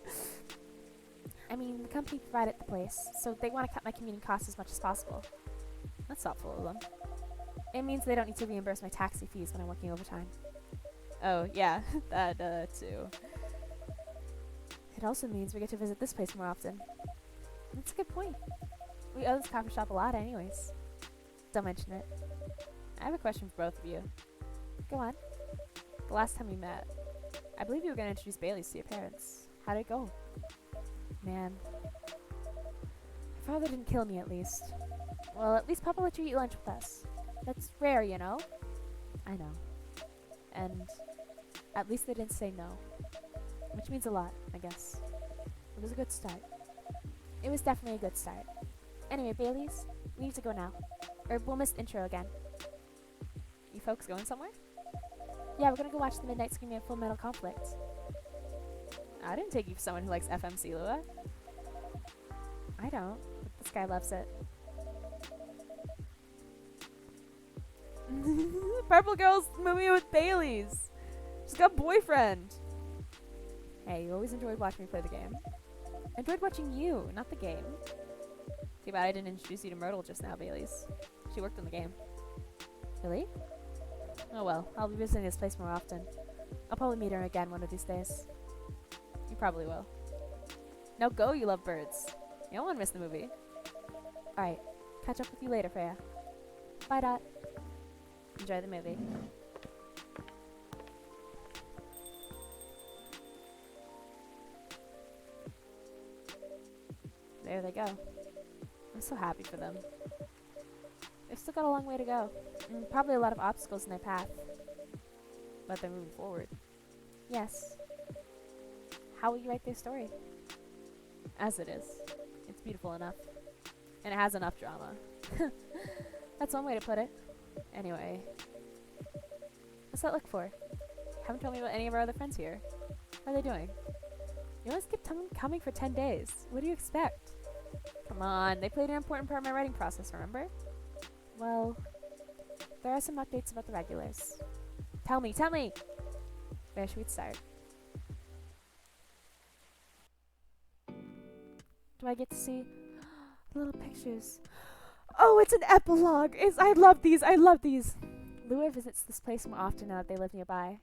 I mean, the company provided the place, so they want to cut my commuting costs as much as possible. That's thoughtful of them. It means they don't need to reimburse my taxi fees when I'm working overtime. Oh, yeah, that too. It also means we get to visit this place more often. That's a good point. We owe this coffee shop a lot anyways. Don't mention it. I have a question for both of you. Go on. The last time we met, I believe you were going to introduce Bailey's to your parents. How did it go? Man. My father didn't kill me, at least. Well, at least Papa let you eat lunch with us. That's rare, you know? I know. And at least they didn't say no. Which means a lot, I guess. It was a good start. It was definitely a good start. Anyway, Bailey's, we need to go now. Or we'll miss the intro again. You folks going somewhere? Yeah, we're gonna go watch the midnight screening of Full Metal Conflict. I didn't take you for someone who likes FMC, Lua. I don't, but this guy loves it. Purple Girl's moving with Bailey's. She's got a boyfriend. Hey, you always enjoyed watching me play the game. I enjoyed watching you, not the game. Too bad I didn't introduce you to Myrtle just now, Bailey's. She worked on the game. Really? Oh well, I'll be visiting this place more often. I'll probably meet her again one of these days. You probably will. Now go, you lovebirds. You don't want to miss the movie. Alright, catch up with you later, Freya. Bye, Dot. Enjoy the movie. There they go. I'm so happy for them. They've still got a long way to go, and probably a lot of obstacles in their path. But they're moving forward. Yes. How will you write their story? As it is. It's beautiful enough. And it has enough drama. That's one way to put it. Anyway. What's that look for? Haven't told me about any of our other friends here. How are they doing? You always keep coming for 10 days. What do you expect? Come on, they played an important part in my writing process, remember? Well, there are some updates about the regulars. Tell me! Where should we start? Do I get to see little pictures? Oh, it's an epilogue! I love these! Lua visits this place more often now that they live nearby.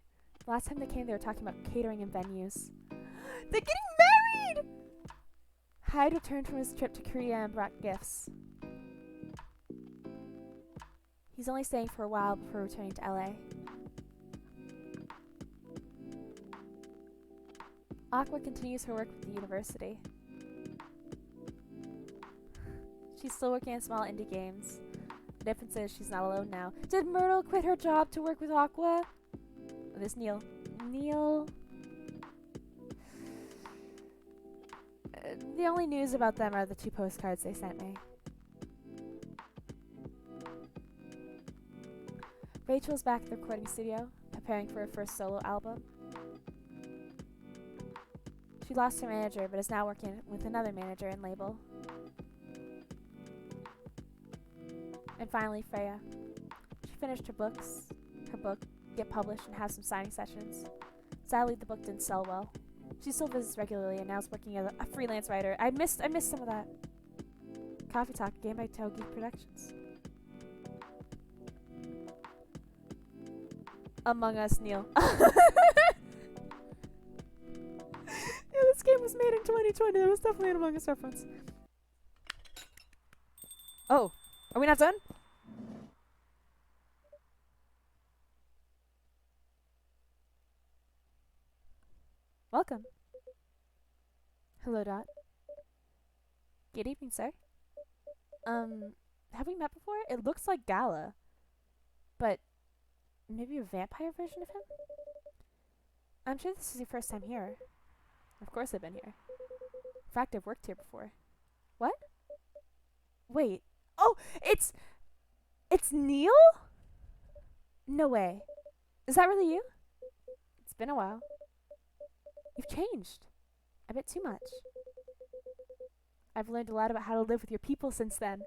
The last time they came, they were talking about catering and venues. They're getting married! Hyde returned from his trip to Korea and brought gifts. He's only staying for a while before returning to LA. Aqua continues her work with the university. She's still working on small indie games. The difference is she's not alone now. Did Myrtle quit her job to work with Aqua? This Neil. Neil... the only news about them are the 2 postcards they sent me. Rachel's back at the recording studio, preparing for her first solo album. She lost her manager, but is now working with another manager and label. And finally, Freya. She finished her book, get published, and has some signing sessions. Sadly, the book didn't sell well. She still visits regularly and now is working as a freelance writer. I missed some of that. Coffee Talk, game by Togi Productions. Among Us, Neil. Yeah, this game was made in 2020. There was definitely an Among Us reference. Oh, are we not done? Welcome. Hello, Dot. Good evening, sir. Have we met before? It looks like Gala. But maybe a vampire version of him? I'm sure this is your first time here. Of course I've been here. In fact, I've worked here before. What? Wait. Oh, it's Neil? No way. Is that really you? It's been a while. You've changed. A bit too much. I've learned a lot about how to live with your people since then.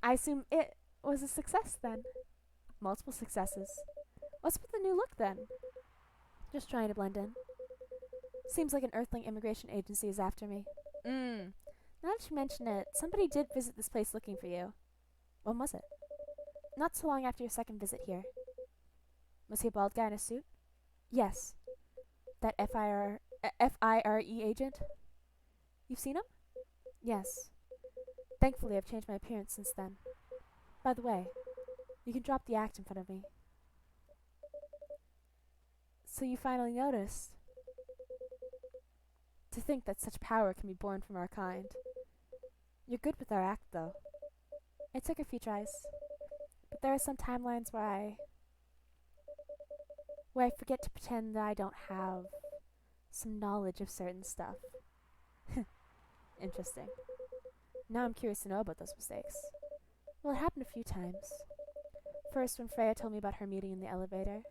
I assume it was a success then. Multiple successes. What's with the new look then? Just trying to blend in. Seems like an Earthling immigration agency is after me. Now that you mention it, somebody did visit this place looking for you. When was it? Not so long after your second visit here. Was he a bald guy in a suit? Yes. That F-I-R-E agent? You've seen him? Yes. Thankfully, I've changed my appearance since then. By the way, you can drop the act in front of me. So you finally noticed. To think that such power can be born from our kind. You're good with our act, though. It took a few tries, but there are some timelines where I forget to pretend that I don't have some knowledge of certain stuff. Interesting. Now I'm curious to know about those mistakes. Well, it happened a few times. First, when Freya told me about her meeting in the elevator.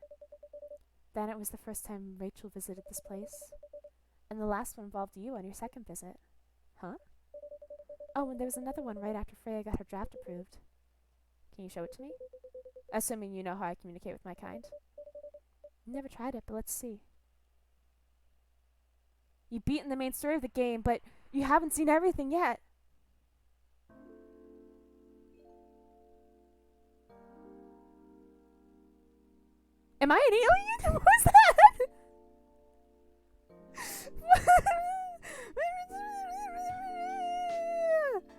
Then it was the first time Rachel visited this place. And the last one involved you on your second visit. Huh? Oh, and there was another one right after Freya got her draft approved. Can you show it to me? Assuming you know how I communicate with my kind. Never tried it, but let's see. You've beaten the main story of the game, but you haven't seen everything yet. Am I an alien? What was that?